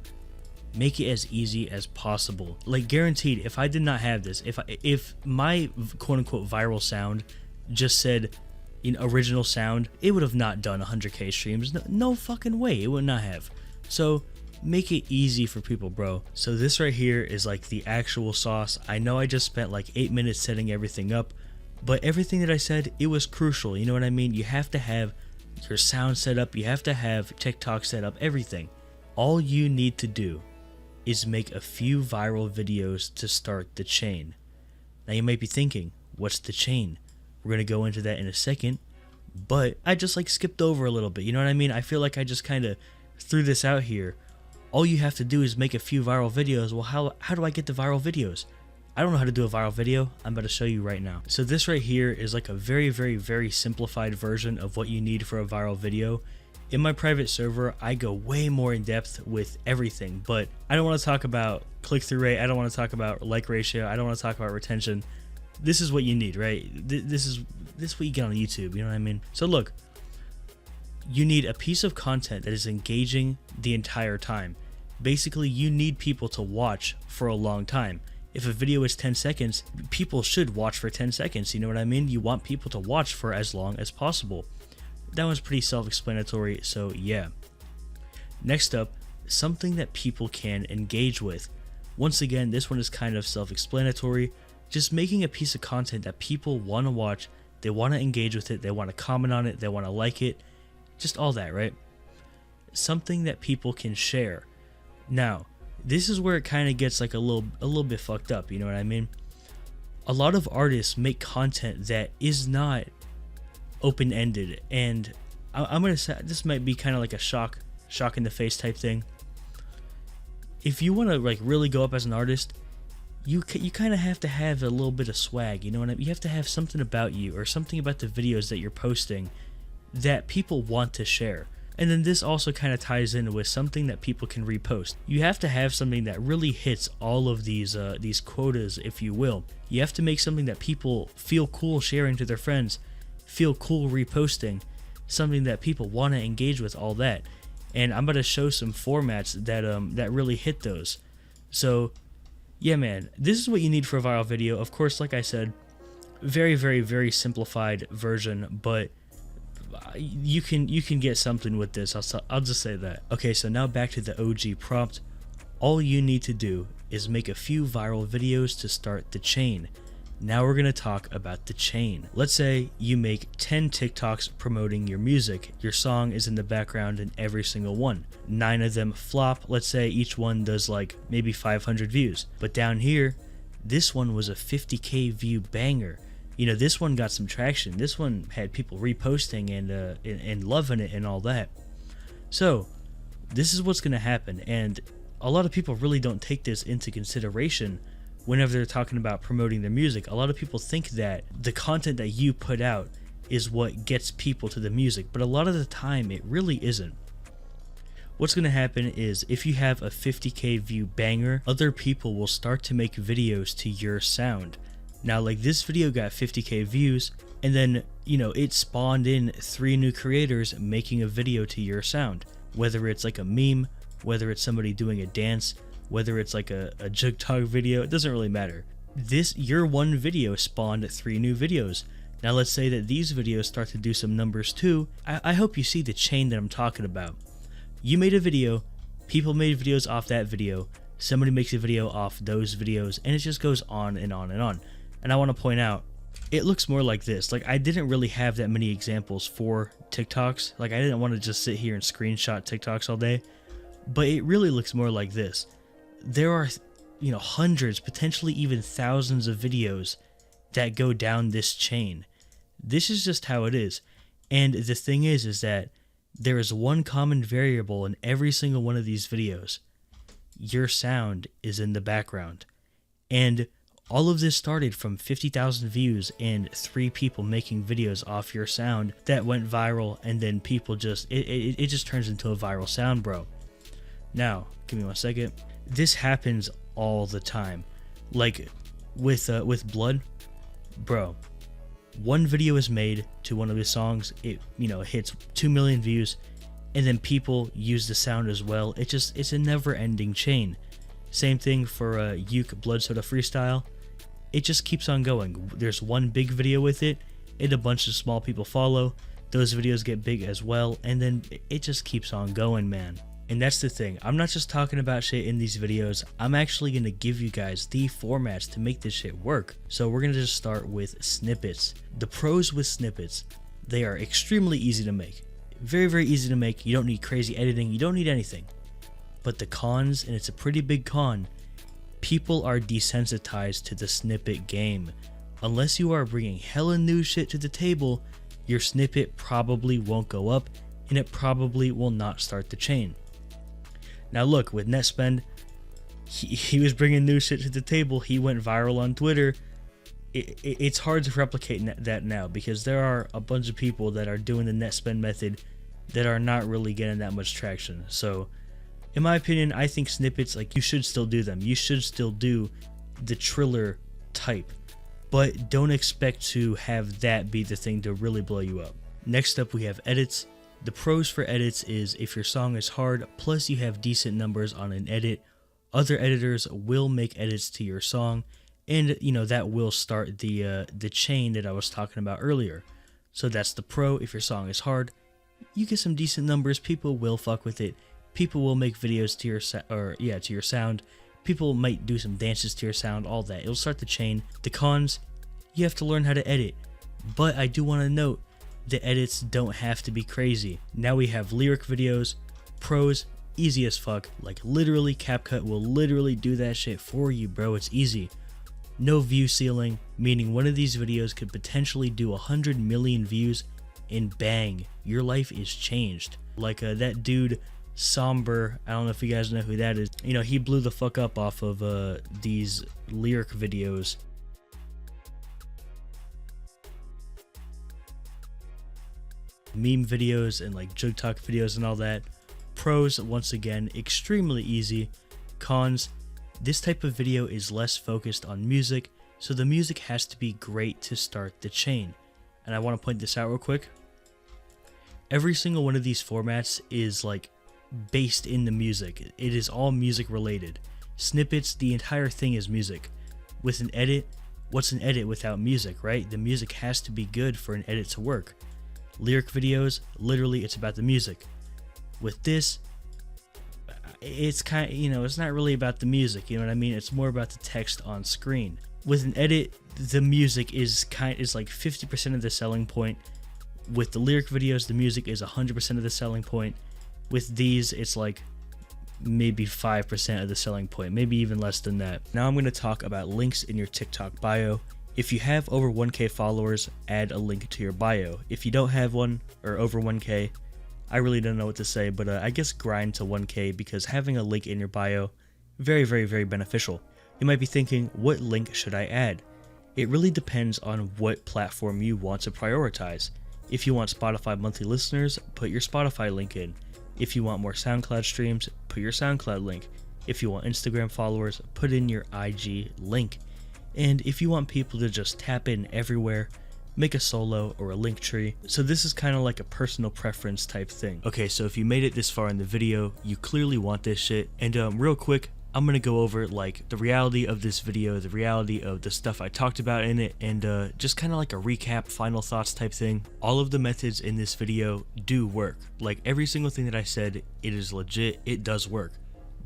make it as easy as possible. Like, guaranteed, if I did not have this, if my quote-unquote viral sound just said in original sound, it would have not done 100K streams. No fucking way, it would not have. So make it easy for people, bro. So this right here is like the actual sauce. I know I just spent like 8 minutes setting everything up, but everything that I said, it was crucial. You know what I mean? You have to have your sound set up, you have to have TikTok set up, everything. All you need to do is make a few viral videos to start the chain. Now you might be thinking, what's the chain? We're going to go into that in a second, but I just like skipped over a little bit. You know what I mean? I feel like I just kind of threw this out here. All you have to do is make a few viral videos. Well, how do I get the viral videos? I don't know how to do a viral video. I'm about to show you right now. So this right here is like a very simplified version of what you need for a viral video. In my private server, I go way more in depth with everything, but I don't want to talk about click-through rate. I don't want to talk about like ratio. I don't want to talk about retention. This is what you need, right? This is what you get on YouTube, you know what I mean? So look, you need a piece of content that is engaging the entire time. Basically, you need people to watch for a long time. If a video is 10 seconds, people should watch for 10 seconds, you know what I mean? You want people to watch for as long as possible. That one's pretty self-explanatory, so yeah. Next up, something that people can engage with. Once again, this one is kind of self-explanatory. Just making a piece of content that people want to watch, they want to engage with it, they want to comment on it, they want to like it, just all that, right? Something that people can share. Now, this is where it kind of gets like a little bit fucked up, you know what I mean? A lot of artists make content that is not open-ended, and I'm gonna say this might be kind of like a shock in the face type thing. If you want to like really go up as an artist, you kind of have to have a little bit of swag, you know what I mean? You have to have something about you or something about the videos that you're posting that people want to share. And then this also kind of ties in with something that people can repost. You have to have something that really hits all of these quotas, if you will. You have to make something that people feel cool sharing to their friends, feel cool reposting, something that people want to engage with, all that. And I'm about to show some formats that really hit those. So yeah, man, this is what you need for a viral video. Of course, like I said, very, very, very simplified version, but you can get something with this. I'll just say that. Okay, so now back to the OG prompt. All you need to do is make a few viral videos to start the chain. Now we're going to talk about the chain. Let's say you make 10 TikToks promoting your music. Your song is in the background in every single one. 9 of them flop. Let's say each one does like maybe 500 views. But down here, this one was a 50K view banger. You know, this one got some traction. This one had people reposting and loving it and all that. So this is what's going to happen. And a lot of people really don't take this into consideration whenever they're talking about promoting their music. A lot of people think that the content that you put out is what gets people to the music, but a lot of the time it really isn't. What's going to happen is if you have a 50K view banger, other people will start to make videos to your sound. Now, like this video got 50K views, and then, you know, it spawned in 3 new creators making a video to your sound. Whether it's like a meme, whether it's somebody doing a dance, whether it's like a JugTalk video, it doesn't really matter. Your one video spawned 3 new videos. Now let's say that these videos start to do some numbers too. I hope you see the chain that I'm talking about. You made a video, people made videos off that video, somebody makes a video off those videos, and it just goes on and on and on. And I want to point out, it looks more like this. Like, I didn't really have that many examples for TikToks. Like, I didn't want to just sit here and screenshot TikToks all day, but it really looks more like this. There are, you know, hundreds, potentially even thousands of videos that go down this chain. This is just how it is. And the thing is that there is one common variable in every single one of these videos. Your sound is in the background. And all of this started from 50,000 views and 3 people making videos off your sound that went viral, and then people just, it just turns into a viral sound, bro. Now, give me 1 second. This happens all the time. Like with Blood, bro. One video is made to one of his songs, it, you know, hits 2 million views, and then people use the sound as well. It's a never-ending chain. Same thing for Uke Blood Soda Freestyle. It just keeps on going. There's one big video with it, and a bunch of small people follow. Those videos get big as well, and then it just keeps on going, man. And that's the thing. I'm not just talking about shit in these videos. I'm actually going to give you guys the formats to make this shit work. So we're going to just start with snippets. The pros with snippets, they are extremely easy to make. Very, very easy to make. You don't need crazy editing. You don't need anything. But the cons, and it's a pretty big con, people are desensitized to the snippet game. Unless you are bringing hella new shit to the table, your snippet probably won't go up, and it probably will not start the chain. Now look, with Netspend, he was bringing new shit to the table. He went viral on Twitter. It's hard to replicate that now, because there are a bunch of people that are doing the Netspend method that are not really getting that much traction. So in my opinion, I think snippets, like, you should still do them. You should still do the Triller type, but don't expect to have that be the thing to really blow you up. Next up, we have edits. The pros for edits is if your song is hard, plus you have decent numbers on an edit, other editors will make edits to your song, and that will start the chain that I was talking about earlier. So that's the pro. If your song is hard, you get some decent numbers, people will fuck with it. People will make videos to your sound. People might do some dances to your sound, all that. It'll start the chain. The cons, you have to learn how to edit. But I do want to note, the edits don't have to be crazy. Now we have lyric videos, pros, easy as fuck. Like literally CapCut will literally do that shit for you, bro. It's easy. No view ceiling, meaning one of these videos could potentially do 100 million views and bang, your life is changed. Like that dude Somber, I don't know if you guys know who that is. He blew the fuck up off of these lyric videos. Meme videos and like Jug Talk videos and all that. Pros, once again, extremely easy. Cons, this type of video is less focused on music, so the music has to be great to start the chain. And I want to point this out real quick. Every single one of these formats is like based in the music. It is all music related. Snippets, the entire thing is music. With an edit, what's an edit without music, right? The music has to be good for an edit to work. Lyric videos, literally it's about the music. With this, it's kind of, it's not really about the music, you know what I mean? It's more about the text on screen. With an edit, the music is like 50% of the selling point. With the lyric videos, the music is 100% of the selling point. With these, it's like maybe 5% of the selling point, maybe even less than that. Now I'm going to talk about links in your TikTok bio. If you have over 1K followers, add a link to your bio. If you don't have one, or over 1K, I really don't know what to say, but I guess grind to 1K, because having a link in your bio, very, very, very beneficial. You might be thinking, what link should I add? It really depends on what platform you want to prioritize. If you want Spotify monthly listeners, put your Spotify link in. If you want more SoundCloud streams, put your SoundCloud link. If you want Instagram followers, put in your IG link. And if you want people to just tap in everywhere, make a solo or a link tree. So this is kind of like a personal preference type thing. Okay, so if you made it this far in the video, you clearly want this shit. And real quick, I'm going to go over like the reality of this video, the reality of the stuff I talked about in it, and just kind of like a recap, final thoughts type thing. All of the methods in this video do work. Like every single thing that I said, it is legit, it does work.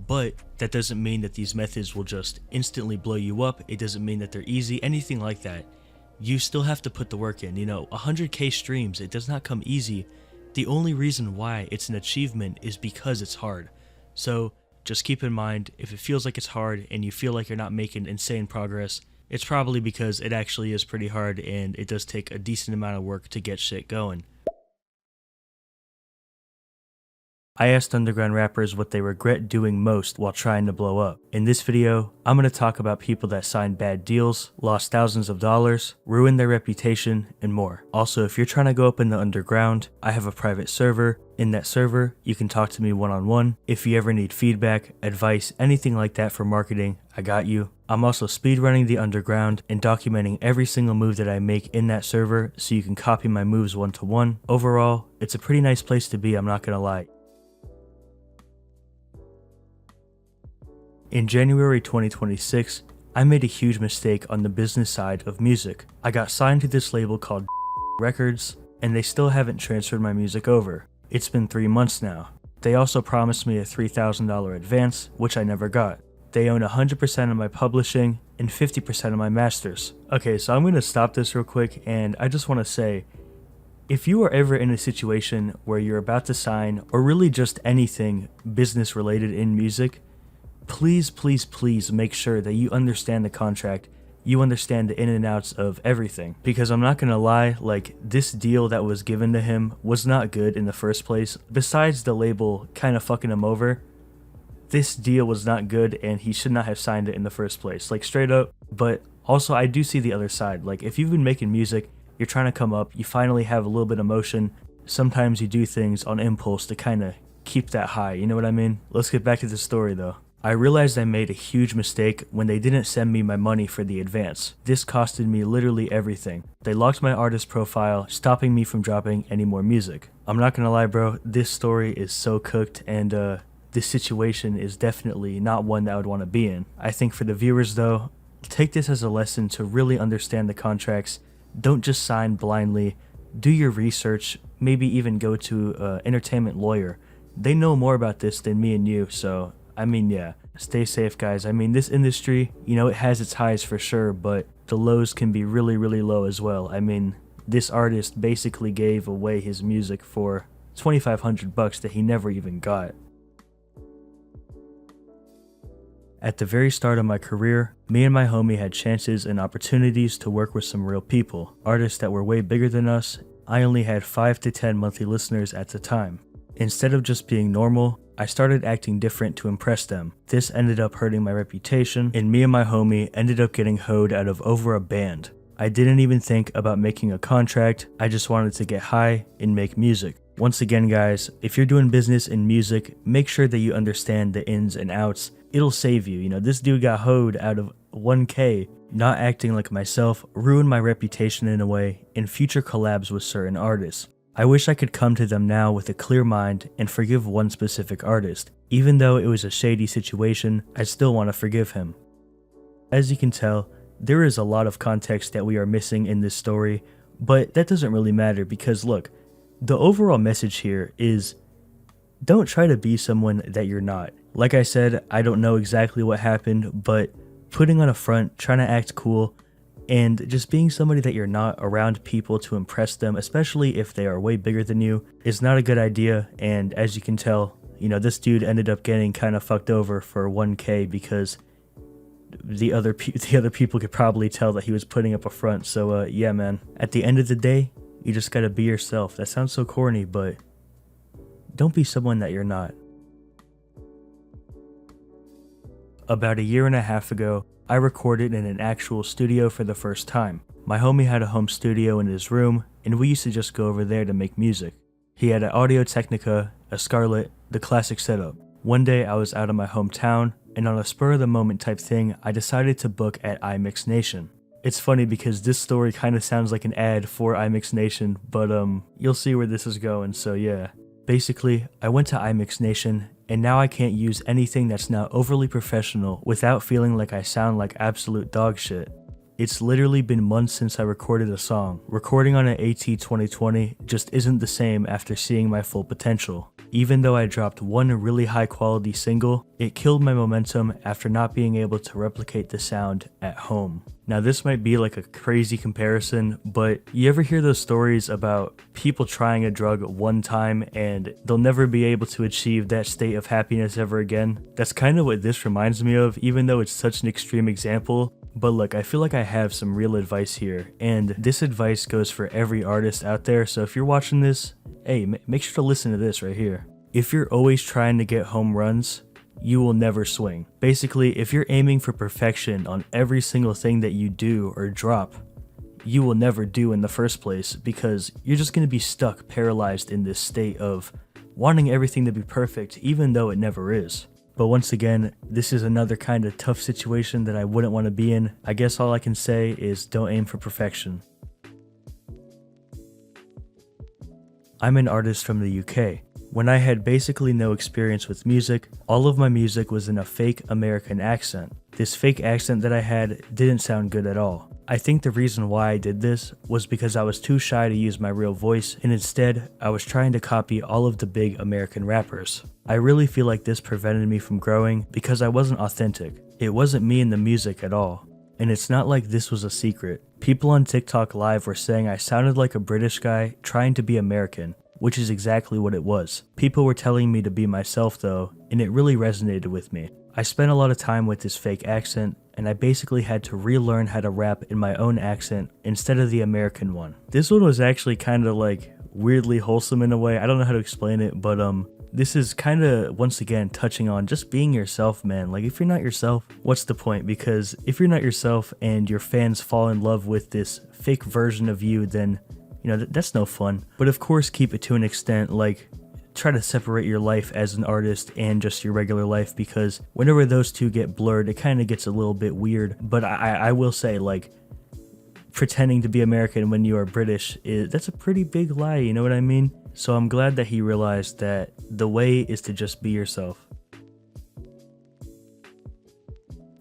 But that doesn't mean that these methods will just instantly blow you up. It doesn't mean that they're easy, anything like that. You still have to put the work in. 100K streams, it does not come easy. The only reason why it's an achievement is because it's hard. So just keep in mind, if it feels like it's hard and you feel like you're not making insane progress, it's probably because it actually is pretty hard and it does take a decent amount of work to get shit going. I asked underground rappers what they regret doing most while trying to blow up. In this video, I'm going to talk about people that signed bad deals, lost thousands of dollars, ruined their reputation, and more. Also, if you're trying to go up in the underground, I have a private server. In that server, you can talk to me one-on-one. If you ever need feedback, advice, anything like that for marketing, I got you. I'm also speedrunning the underground and documenting every single move that I make in that server so you can copy my moves one-to-one. Overall, it's a pretty nice place to be, I'm not going to lie. In January 2026, I made a huge mistake on the business side of music. I got signed to this label called Records, and they still haven't transferred my music over. It's been 3 months now. They also promised me a $3,000 advance, which I never got. They own 100% of my publishing and 50% of my masters. Okay, so I'm going to stop this real quick, and I just want to say, if you are ever in a situation where you're about to sign, or really just anything business related in music, please, please, please make sure that you understand the contract, you understand the in and outs of everything. Because I'm not gonna lie, like, this deal that was given to him was not good in the first place. Besides the label kind of fucking him over, this deal was not good and he should not have signed it in the first place, like straight up. But also I do see the other side. Like, if you've been making music, you're trying to come up, you finally have a little bit of motion, sometimes you do things on impulse to kind of keep that high, you know what I mean? Let's get back to the story though. I realized I made a huge mistake when they didn't send me my money for the advance. This costed me literally everything. They locked my artist profile, stopping me from dropping any more music. I'm not gonna lie, bro, this story is so cooked, and this situation is definitely not one that I would want to be in. I think for the viewers though, take this as a lesson to really understand the contracts. Don't just sign blindly. Do your research, maybe even go to an entertainment lawyer. They know more about this than me and you, so I mean, yeah, stay safe, guys. I mean, this industry, you know, it has its highs for sure, but the lows can be really, really low as well. I mean, this artist basically gave away his music for $2,500 that he never even got. At the very start of my career, me and my homie had chances and opportunities to work with some real people, artists that were way bigger than us. I only had 5 to 10 monthly listeners at the time. Instead of just being normal, I started acting different to impress them. This ended up hurting my reputation, and me and my homie ended up getting hoed out of over a band. I didn't even think about making a contract, I just wanted to get high and make music. Once again, guys, if you're doing business in music, make sure that you understand the ins and outs. It'll save you. You know, this dude got hoed out of 1K. Not acting like myself ruined my reputation in a way in future collabs with certain artists. I wish I could come to them now with a clear mind and forgive one specific artist. Even though it was a shady situation, I still want to forgive him. As you can tell, there is a lot of context that we are missing in this story, but that doesn't really matter because look, the overall message here is don't try to be someone that you're not. Like I said, I don't know exactly what happened, but putting on a front, trying to act cool, and just being somebody that you're not around people to impress them, especially if they are way bigger than you, is not a good idea. And as you can tell, you know, this dude ended up getting kind of fucked over for 1K because the other people could probably tell that he was putting up a front. So yeah, man, at the end of the day, you just gotta be yourself. That sounds so corny, but don't be someone that you're not. About 1.5 years ago, I recorded in an actual studio for the first time. My homie had a home studio in his room, and we used to just go over there to make music. He had an Audio-Technica, a Scarlett, the classic setup. One day I was out of my hometown, and on a spur-of-the-moment type thing, I decided to book at iMix Nation. It's funny because this story kind of sounds like an ad for iMix Nation, but you'll see where this is going, so yeah. Basically, I went to iMix Nation, and now I can't use anything that's not overly professional without feeling like I sound like absolute dog shit. It's literally been months since I recorded a song. Recording on an AT2020 just isn't the same after seeing my full potential. Even though I dropped one really high quality single, it killed my momentum after not being able to replicate the sound at home. Now this might be like a crazy comparison, but you ever hear those stories about people trying a drug one time and they'll never be able to achieve that state of happiness ever again? That's kind of what this reminds me of, even though it's such an extreme example. But look, I feel like I have some real advice here, and this advice goes for every artist out there, so if you're watching this, hey, make sure to listen to this right here. If you're always trying to get home runs, you will never swing. Basically, if you're aiming for perfection on every single thing that you do or drop, you will never do in the first place because you're just going to be stuck, paralyzed in this state of wanting everything to be perfect even though it never is. But once again, this is another kind of tough situation that I wouldn't want to be in. I guess all I can say is don't aim for perfection. I'm an artist from the UK. When I had basically no experience with music, all of my music was in a fake American accent. This fake accent that I had didn't sound good at all. I think the reason why I did this was because I was too shy to use my real voice, and instead, I was trying to copy all of the big American rappers. I really feel like this prevented me from growing because I wasn't authentic. It wasn't me in the music at all. And it's not like this was a secret. People on TikTok Live were saying I sounded like a British guy trying to be American, which is exactly what it was. People were telling me to be myself though, and it really resonated with me. I spent a lot of time with this fake accent, and I basically had to relearn how to rap in my own accent instead of the American one. This one was actually kind of like weirdly wholesome in a way. I don't know how to explain it, but this is kind of, once again, touching on just being yourself, man. Like, if you're not yourself, what's the point? Because if you're not yourself and your fans fall in love with this fake version of you, then, you know, that's no fun. But of course, keep it to an extent. Like, try to separate your life as an artist and just your regular life, because whenever those two get blurred, it kind of gets a little bit weird. But I will say, like, pretending to be American when you are British, that's a pretty big lie, you know what I mean? So I'm glad that he realized that the way is to just be yourself.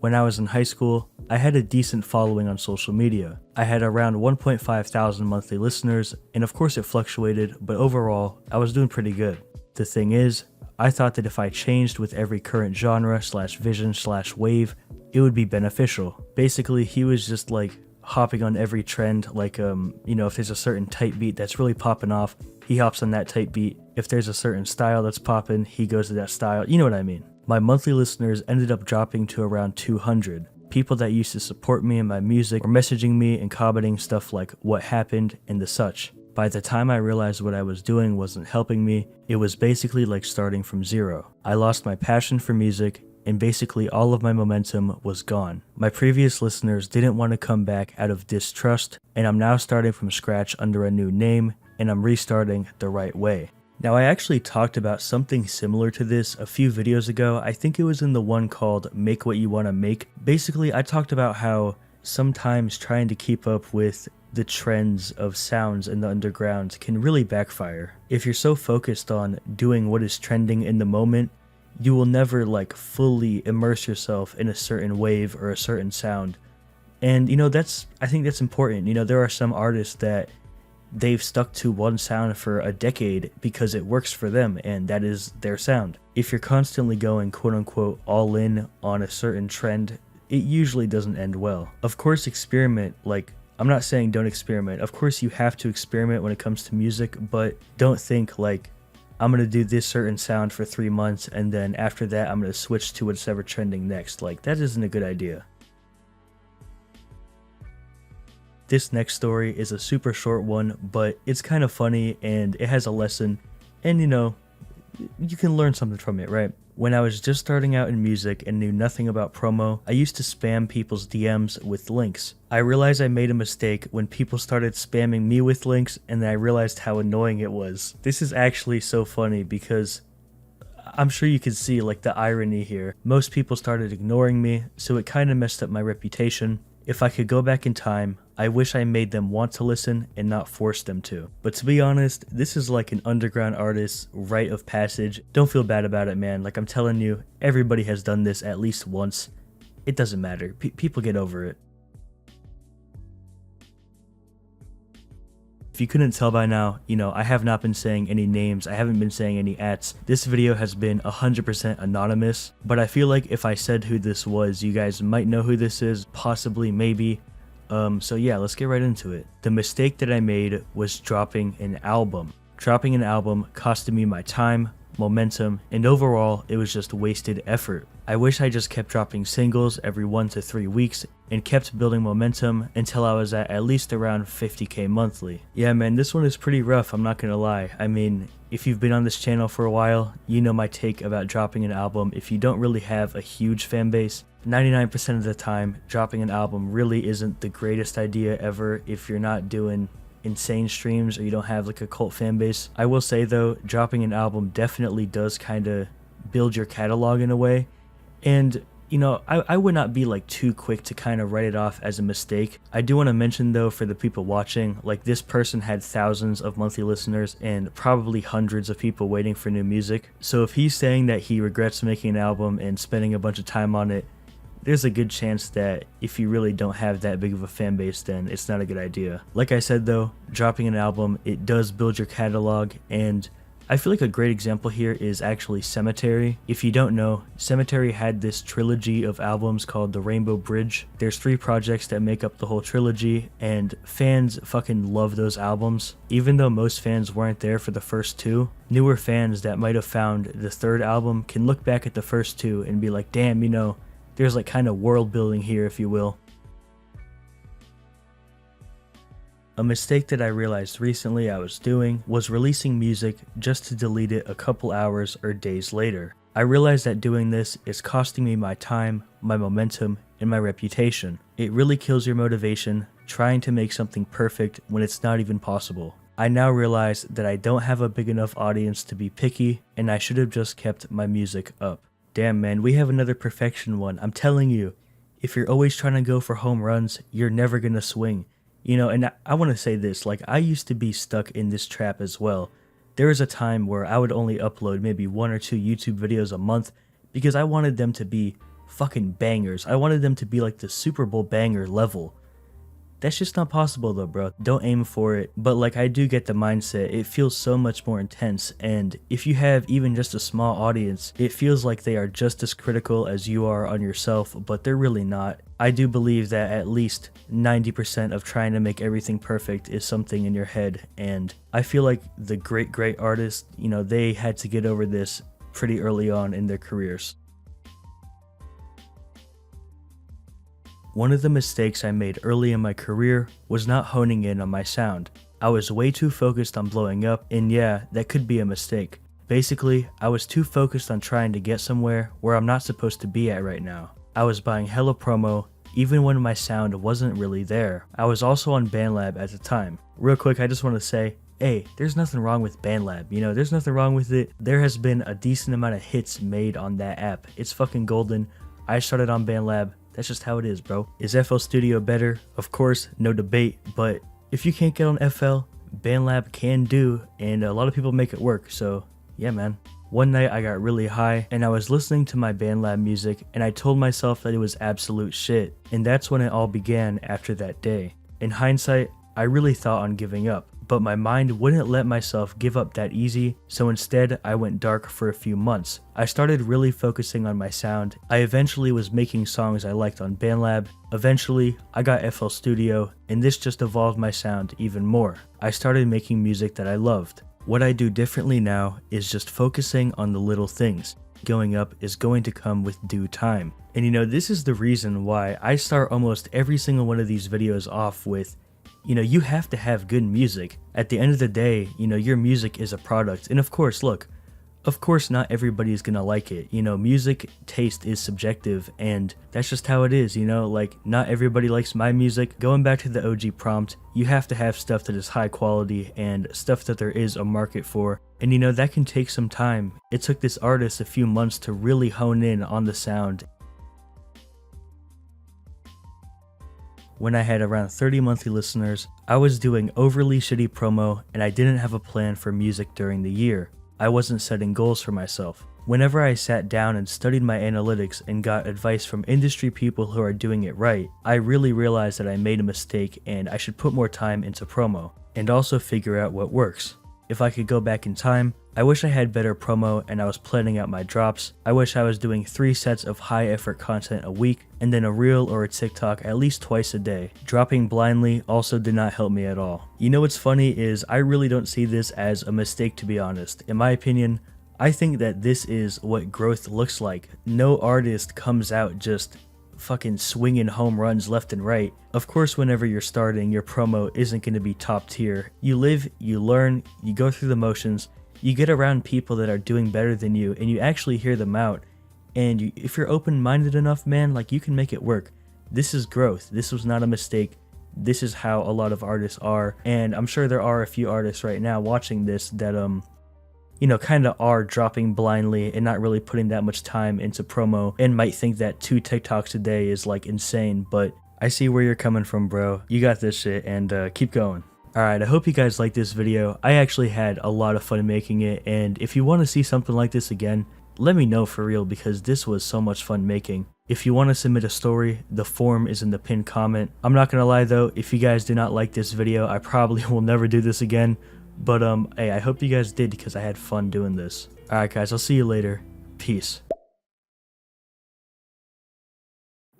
When I was in high school, I had a decent following on social media. I had around 1.5 thousand monthly listeners, and of course it fluctuated, but overall, I was doing pretty good. The thing is, I thought that if I changed with every current genre / vision / wave, it would be beneficial. Basically, he was just like hopping on every trend, like if there's a certain type beat that's really popping off, he hops on that type beat. If there's a certain style that's popping, he goes to that style, you know what I mean. My monthly listeners ended up dropping to around 200. People that used to support me in my music were messaging me and commenting stuff like what happened and the such. By the time I realized what I was doing wasn't helping me, it was basically like starting from zero. I lost my passion for music, and basically all of my momentum was gone. My previous listeners didn't want to come back out of distrust, and I'm now starting from scratch under a new name, and I'm restarting the right way. Now, I actually talked about something similar to this a few videos ago. I think it was in the one called Make What You Want to Make. Basically, I talked about how sometimes trying to keep up with the trends of sounds in the underground can really backfire. If you're so focused on doing what is trending in the moment, you will never like fully immerse yourself in a certain wave or a certain sound. And I think that's important. There are some artists that they've stuck to one sound for a decade because it works for them and that is their sound. If you're constantly going quote unquote all in on a certain trend, it usually doesn't end well. Of course, experiment. Like, I'm not saying don't experiment. Of course you have to experiment when it comes to music, but don't think like, I'm going to do this certain sound for 3 months and then after that I'm going to switch to whatever trending next. Like, that isn't a good idea. This next story is a super short one, but it's kind of funny and it has a lesson, and you can learn something from it, right? When I was just starting out in music and knew nothing about promo, I used to spam people's DMs with links. I realized I made a mistake when people started spamming me with links, and then I realized how annoying it was. This is actually so funny because I'm sure you can see like the irony here. Most people started ignoring me, so it kind of messed up my reputation. If I could go back in time, I wish I made them want to listen and not force them to. But to be honest, this is like an underground artist's rite of passage. Don't feel bad about it, man. Like, I'm telling you, everybody has done this at least once. It doesn't matter. People get over it. If you couldn't tell by now, I have not been saying any names, I haven't been saying any ats. This video has been 100% anonymous, but I feel like if I said who this was, you guys might know who this is, possibly, maybe. So yeah, let's get right into it. The mistake that I made was dropping an album. Dropping an album costed me my time, momentum, and overall, it was just wasted effort. I wish I just kept dropping singles every 1 to 3 weeks and kept building momentum until I was at least around 50k monthly. Yeah man, this one is pretty rough, I'm not gonna lie. I mean, if you've been on this channel for a while, you know my take about dropping an album. If you don't really have a huge fan base, 99% of the time, dropping an album really isn't the greatest idea ever if you're not doing insane streams or you don't have like a cult fan base. I will say though, dropping an album definitely does kind of build your catalog in a way, and I would not be like too quick to kind of write it off as a mistake. I do want to mention though, for the people watching, like, this person had thousands of monthly listeners and probably hundreds of people waiting for new music. So if he's saying that he regrets making an album and spending a bunch of time on it, there's a good chance that if you really don't have that big of a fan base, then it's not a good idea. Like I said though, dropping an album, it does build your catalog, and I feel like a great example here is actually Cemetery. If you don't know, Cemetery had this trilogy of albums called The Rainbow Bridge. There's 3 projects that make up the whole trilogy, and fans fucking love those albums. Even though most fans weren't there for the first 2, newer fans that might have found the 3rd album can look back at the first 2 and be like, damn, there's like kind of world building here, if you will. A mistake that I realized recently I was doing was releasing music just to delete it a couple hours or days later. I realized that doing this is costing me my time, my momentum, and my reputation. It really kills your motivation trying to make something perfect when it's not even possible. I now realize that I don't have a big enough audience to be picky, and I should have just kept my music up. Damn man, we have another perfection one. I'm telling you, if you're always trying to go for home runs, you're never gonna swing. You know, and I want to say this, like I used to be stuck in this trap as well. There was a time where I would only upload maybe 1 or 2 YouTube videos a month because I wanted them to be fucking bangers. I wanted them to be like the Super Bowl banger level. That's just not possible though, bro. Don't aim for it. But like I do get the mindset. It feels so much more intense, and if you have even just a small audience, it feels like they are just as critical as you are on yourself, but they're really not. I do believe that at least 90% of trying to make everything perfect is something in your head, and I feel like the great artists, you know, they had to get over this pretty early on in their careers. One of the mistakes I made early in my career was not honing in on my sound. I was way too focused on blowing up, and yeah, that could be a mistake. Basically, I was too focused on trying to get somewhere where I'm not supposed to be at right now. I was buying hella promo, even when my sound wasn't really there. I was also on BandLab at the time. Real quick, I just want to say, hey, there's nothing wrong with BandLab, you know, there's nothing wrong with it. There has been a decent amount of hits made on that app. It's fucking golden. I started on BandLab. That's just how it is, bro. Is FL Studio better? Of course, no debate, but if you can't get on FL, BandLab can do, and a lot of people make it work, so yeah, man. One night I got really high, and I was listening to my BandLab music, and I told myself that it was absolute shit, and that's when it all began after that day. In hindsight, I really thought on giving up, but my mind wouldn't let myself give up that easy, so instead I went dark for a few months. I started really focusing on my sound. I eventually was making songs I liked on BandLab. Eventually, I got FL Studio, and this just evolved my sound even more. I started making music that I loved. What I do differently now is just focusing on the little things. Going up is going to come with due time. And you know, this is the reason why I start almost every single one of these videos off with, you know, you have to have good music. At the end of the day, you know, your music is a product. And of course, look, of course not everybody is gonna like it. You know, music taste is subjective, and that's just how it is, you know, like not everybody likes my music. Going back to the OG prompt, you have to have stuff that is high quality and stuff that there is a market for. And you know, that can take some time. It took this artist a few months to really hone in on the sound. When I had around 30 monthly listeners, I was doing overly shitty promo, and I didn't have a plan for music during the year. I wasn't setting goals for myself. Whenever I sat down and studied my analytics and got advice from industry people who are doing it right, I really realized that I made a mistake and I should put more time into promo, and also figure out what works. If I could go back in time, I wish I had better promo and I was planning out my drops. I wish I was doing 3 sets of high effort content a week, and then a reel or a TikTok at least twice a day. Dropping blindly also did not help me at all. You know what's funny is I really don't see this as a mistake, to be honest. In my opinion, I think that this is what growth looks like. No artist comes out just fucking swinging home runs left and right. Of course, whenever you're starting, your promo isn't going to be top tier. You live, you learn, you go through the motions, you get around people that are doing better than you, and you actually hear them out. And if you're open-minded enough, man, like you can make it work. This is growth. This was not a mistake. This is how a lot of artists are. And I'm sure there are a few artists right now watching this that, you know, kind of are dropping blindly and not really putting that much time into promo, and might think that 2 TikToks a day is like insane, but I see where you're coming from, bro. You got this shit, and keep going. Alright, I hope you guys liked this video. I actually had a lot of fun making it, and if you want to see something like this again, let me know for real, because this was so much fun making. If you want to submit a story, the form is in the pinned comment. I'm not gonna lie though, if you guys do not like this video, I probably will never do this again. But hey, I hope you guys did, because I had fun doing this. Alright guys, I'll see you later. Peace.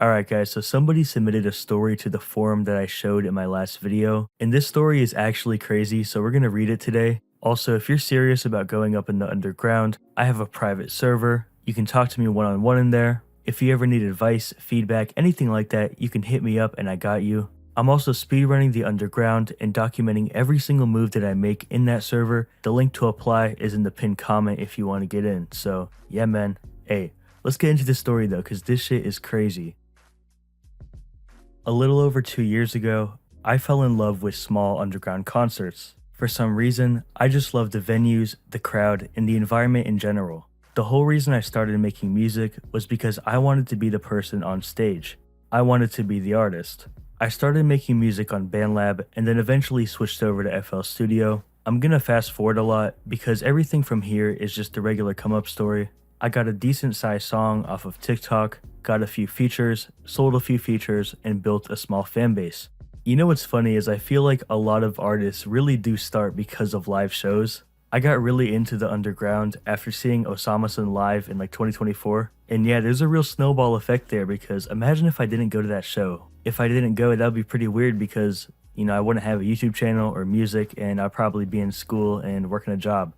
Alright guys, so somebody submitted a story to the forum that I showed in my last video, and this story is actually crazy, so we're gonna read it today. Also, if you're serious about going up in the underground, I have a private server. You can talk to me one-on-one in there. If you ever need advice, feedback, anything like that, you can hit me up and I got you. I'm also speedrunning the underground and documenting every single move that I make in that server. The link to apply is in the pinned comment if you want to get in. So yeah, man. Hey, let's get into this story though, because this shit is crazy. A little over 2 years ago, I fell in love with small underground concerts. For some reason, I just loved the venues, the crowd, and the environment in general. The whole reason I started making music was because I wanted to be the person on stage. I wanted to be the artist. I started making music on BandLab and then eventually switched over to FL Studio. I'm gonna fast forward a lot because everything from here is just a regular come up story. I got a decent sized song off of TikTok, got a few features, sold a few features, and built a small fan base. You know what's funny is I feel like a lot of artists really do start because of live shows. I got really into the underground after seeing Osamason live in like 2024. And yeah, there's a real snowball effect there because imagine if I didn't go to that show. If I didn't go, that would be pretty weird because, you know, I wouldn't have a YouTube channel or music and I'd probably be in school and working a job.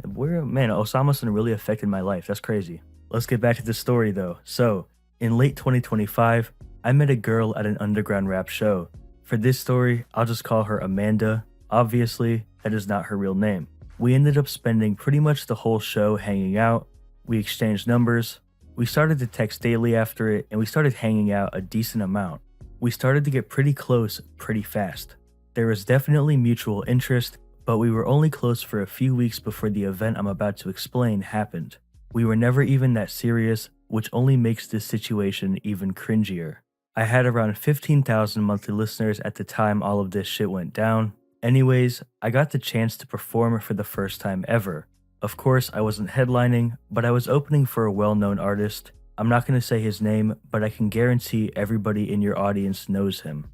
Man, Osamason really affected my life. That's crazy. Let's get back to the story though. So, in late 2025, I met a girl at an underground rap show. For this story, I'll just call her Amanda. Obviously, that is not her real name. We ended up spending pretty much the whole show hanging out. We exchanged numbers. We started to text daily after it, and we started hanging out a decent amount. We started to get pretty close pretty fast. There was definitely mutual interest, but we were only close for a few weeks before the event I'm about to explain happened. We were never even that serious, which only makes this situation even cringier. I had around 15,000 monthly listeners at the time all of this shit went down. Anyways, I got the chance to perform for the first time ever. Of course, I wasn't headlining, but I was opening for a well-known artist. I'm not going to say his name, but I can guarantee everybody in your audience knows him.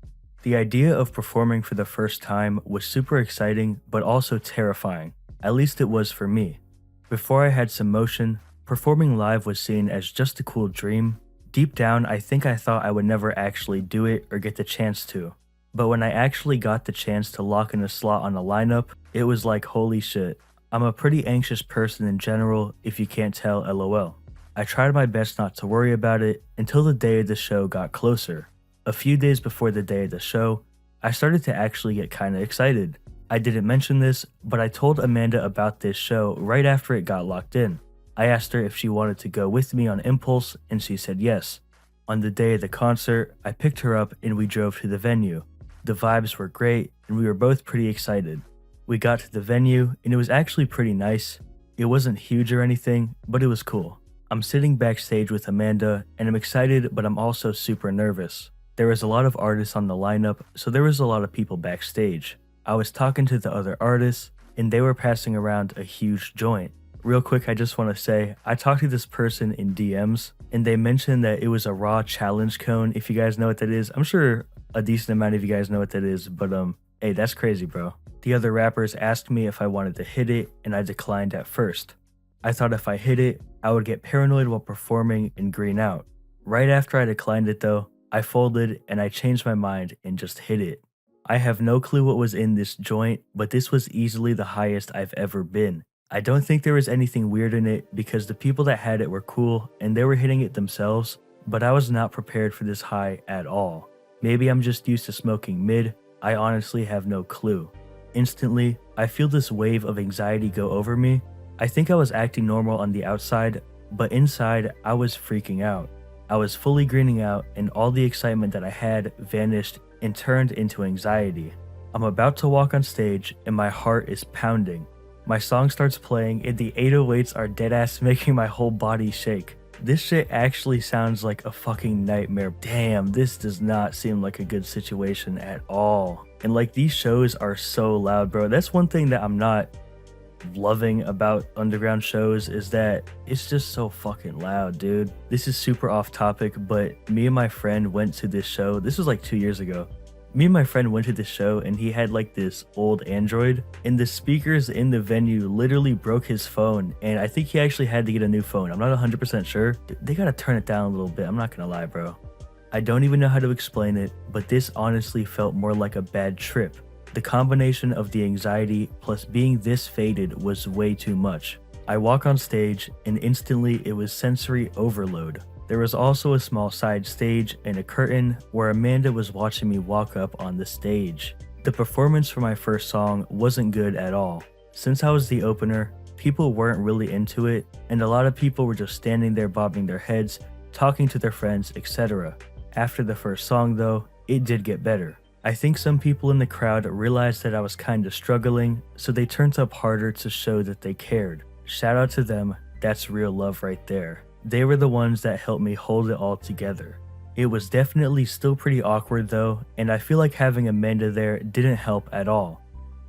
The idea of performing for the first time was super exciting, but also terrifying. At least it was for me. Before I had some motion, performing live was seen as just a cool dream. Deep down, I think I thought I would never actually do it or get the chance to. But when I actually got the chance to lock in a slot on a lineup, it was like holy shit. I'm a pretty anxious person in general, if you can't tell, lol. I tried my best not to worry about it until the day of the show got closer. A few days before the day of the show, I started to actually get kinda excited. I didn't mention this, but I told Amanda about this show right after it got locked in. I asked her if she wanted to go with me on impulse, and she said yes. On the day of the concert, I picked her up and we drove to the venue. The vibes were great, and we were both pretty excited. We got to the venue, and it was actually pretty nice. It wasn't huge or anything, but it was cool. I'm sitting backstage with Amanda, and I'm excited, but I'm also super nervous. There was a lot of artists on the lineup, so there was a lot of people backstage. I was talking to the other artists, and they were passing around a huge joint. Real quick, I just want to say, I talked to this person in DMs, and they mentioned that it was a raw challenge cone, if you guys know what that is. I'm sure a decent amount of you guys know what that is, but hey, that's crazy, bro. The other rappers asked me if I wanted to hit it, and I declined at first. I thought if I hit it, I would get paranoid while performing and green out. Right after I declined it though, I folded and I changed my mind and just hit it. I have no clue what was in this joint, but this was easily the highest I've ever been. I don't think there was anything weird in it because the people that had it were cool and they were hitting it themselves, but I was not prepared for this high at all. Maybe I'm just used to smoking mid, I honestly have no clue. Instantly, I feel this wave of anxiety go over me. I think I was acting normal on the outside, but inside I was freaking out. I was fully greening out and all the excitement that I had vanished and turned into anxiety. I'm about to walk on stage and my heart is pounding. My song starts playing and the 808s are deadass making my whole body shake. This shit actually sounds like a fucking nightmare. Damn, this does not seem like a good situation at all. And like these shows are so loud, bro. That's one thing that I'm not loving about underground shows is that it's just so fucking loud, dude. This is super off topic, but me and my friend went to this show. This was like 2 years ago. Me and my friend went to this show and he had like this old Android and the speakers in the venue literally broke his phone, and I think he actually had to get a new phone. I'm not 100% sure. They gotta turn it down a little bit. I'm not gonna lie, bro. I don't even know how to explain it, but this honestly felt more like a bad trip. The combination of the anxiety plus being this faded was way too much. I walk on stage and instantly it was sensory overload. There was also a small side stage and a curtain where Amanda was watching me walk up on the stage. The performance for my first song wasn't good at all. Since I was the opener, people weren't really into it, and a lot of people were just standing there bobbing their heads, talking to their friends, etc. After the first song though, it did get better. I think some people in the crowd realized that I was kinda struggling, so they turned up harder to show that they cared. Shout out to them, that's real love right there. They were the ones that helped me hold it all together. It was definitely still pretty awkward though, and I feel like having Amanda there didn't help at all.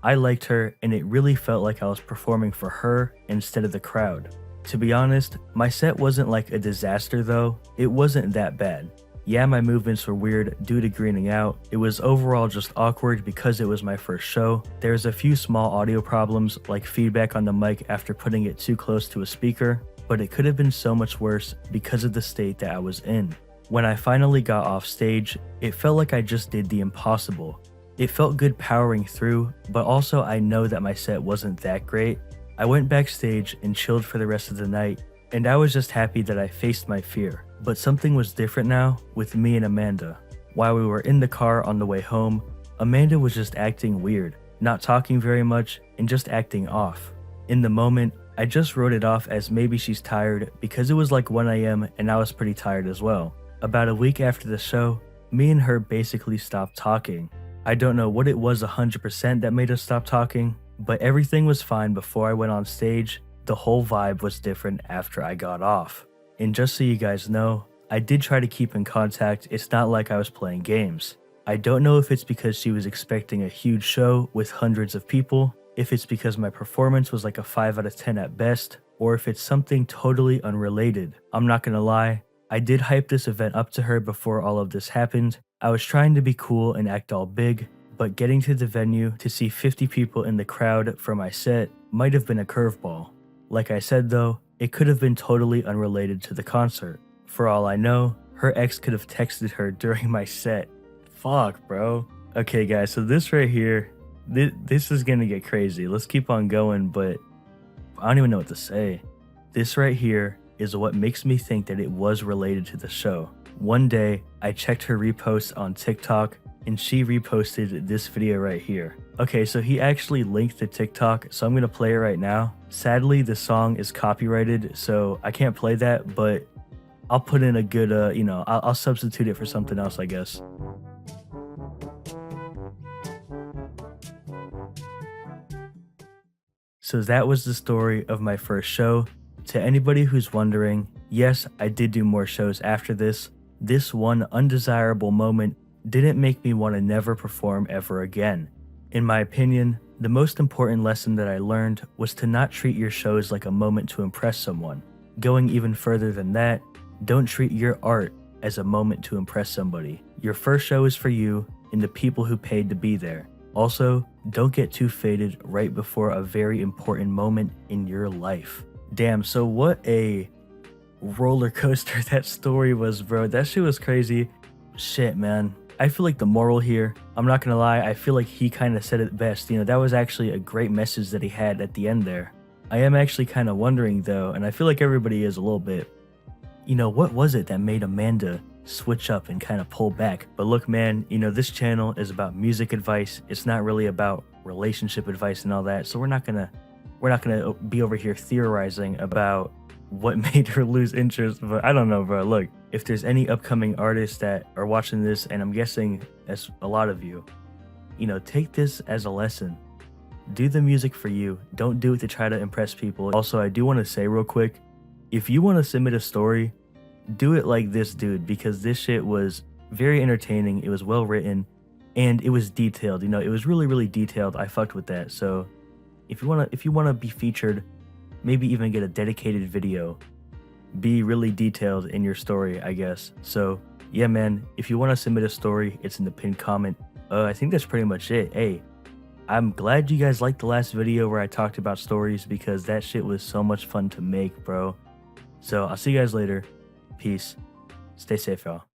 I liked her, and it really felt like I was performing for her instead of the crowd. To be honest, my set wasn't like a disaster though, it wasn't that bad. Yeah, my movements were weird due to greening out. It was overall just awkward because it was my first show. There's a few small audio problems like feedback on the mic after putting it too close to a speaker, but it could have been so much worse because of the state that I was in. When I finally got off stage, it felt like I just did the impossible. It felt good powering through, but also I know that my set wasn't that great. I went backstage and chilled for the rest of the night, and I was just happy that I faced my fear. But something was different now with me and Amanda. While we were in the car on the way home, Amanda was just acting weird, not talking very much, and just acting off. In the moment, I just wrote it off as maybe she's tired because it was like 1 AM and I was pretty tired as well. About a week after the show, me and her basically stopped talking. I don't know what it was 100% that made us stop talking, but everything was fine before I went on stage. The whole vibe was different after I got off. And just so you guys know, I did try to keep in contact. It's not like I was playing games. I don't know if it's because she was expecting a huge show with hundreds of people, if it's because my performance was like a 5 out of 10 at best, or if it's something totally unrelated. I'm not gonna lie, I did hype this event up to her before all of this happened. I was trying to be cool and act all big, but getting to the venue to see 50 people in the crowd for my set might have been a curveball. Like I said though, it could have been totally unrelated to the concert. For all I know, her ex could have texted her during my set. Fuck, bro. Okay guys, so this right here, this is gonna get crazy. Let's keep on going, but I don't even know what to say. This right here is what makes me think that it was related to the show. One day, I checked her reposts on TikTok, and she reposted this video right here. Okay, so he actually linked the TikTok, so I'm gonna play it right now. Sadly, the song is copyrighted, so I can't play that, but I'll put in a good, I'll substitute it for something else, I guess. So that was the story of my first show. To anybody who's wondering, yes, I did do more shows after this. This one undesirable moment didn't make me want to never perform ever again. In my opinion, the most important lesson that I learned was to not treat your shows like a moment to impress someone. Going even further than that, don't treat your art as a moment to impress somebody. Your first show is for you and the people who paid to be there. Also, don't get too faded right before a very important moment in your life. Damn, so what a roller coaster that story was, bro. That shit was crazy. Shit, man. I feel like the moral here, I'm not gonna lie, I feel like he kind of said it best. You know, that was actually a great message that he had at the end there. I am actually kind of wondering though, and I feel like everybody is a little bit, what was it that made Amanda switch up and kind of pull back? But look, man, this channel is about music advice. It's not really about relationship advice and all that. So we're not gonna be over here theorizing about what made her lose interest. But I don't know, bro. Look, if there's any upcoming artists that are watching this, and I'm guessing that's a lot of you, take this as a lesson. Do the music for you. Don't do it to try to impress people. Also, I do want to say real quick, if you want to submit a story, do it like this dude, because this shit was very entertaining. It was well written and it was detailed. It was really, really detailed. I fucked with that. So if you want to be featured, maybe even get a dedicated video, be really detailed in your story, I guess. So yeah, man, if you want to submit a story, it's in the pinned comment. I think that's pretty much it. Hey, I'm glad you guys liked the last video where I talked about stories, because that shit was so much fun to make, bro. So I'll see you guys later. Peace. Stay safe, y'all.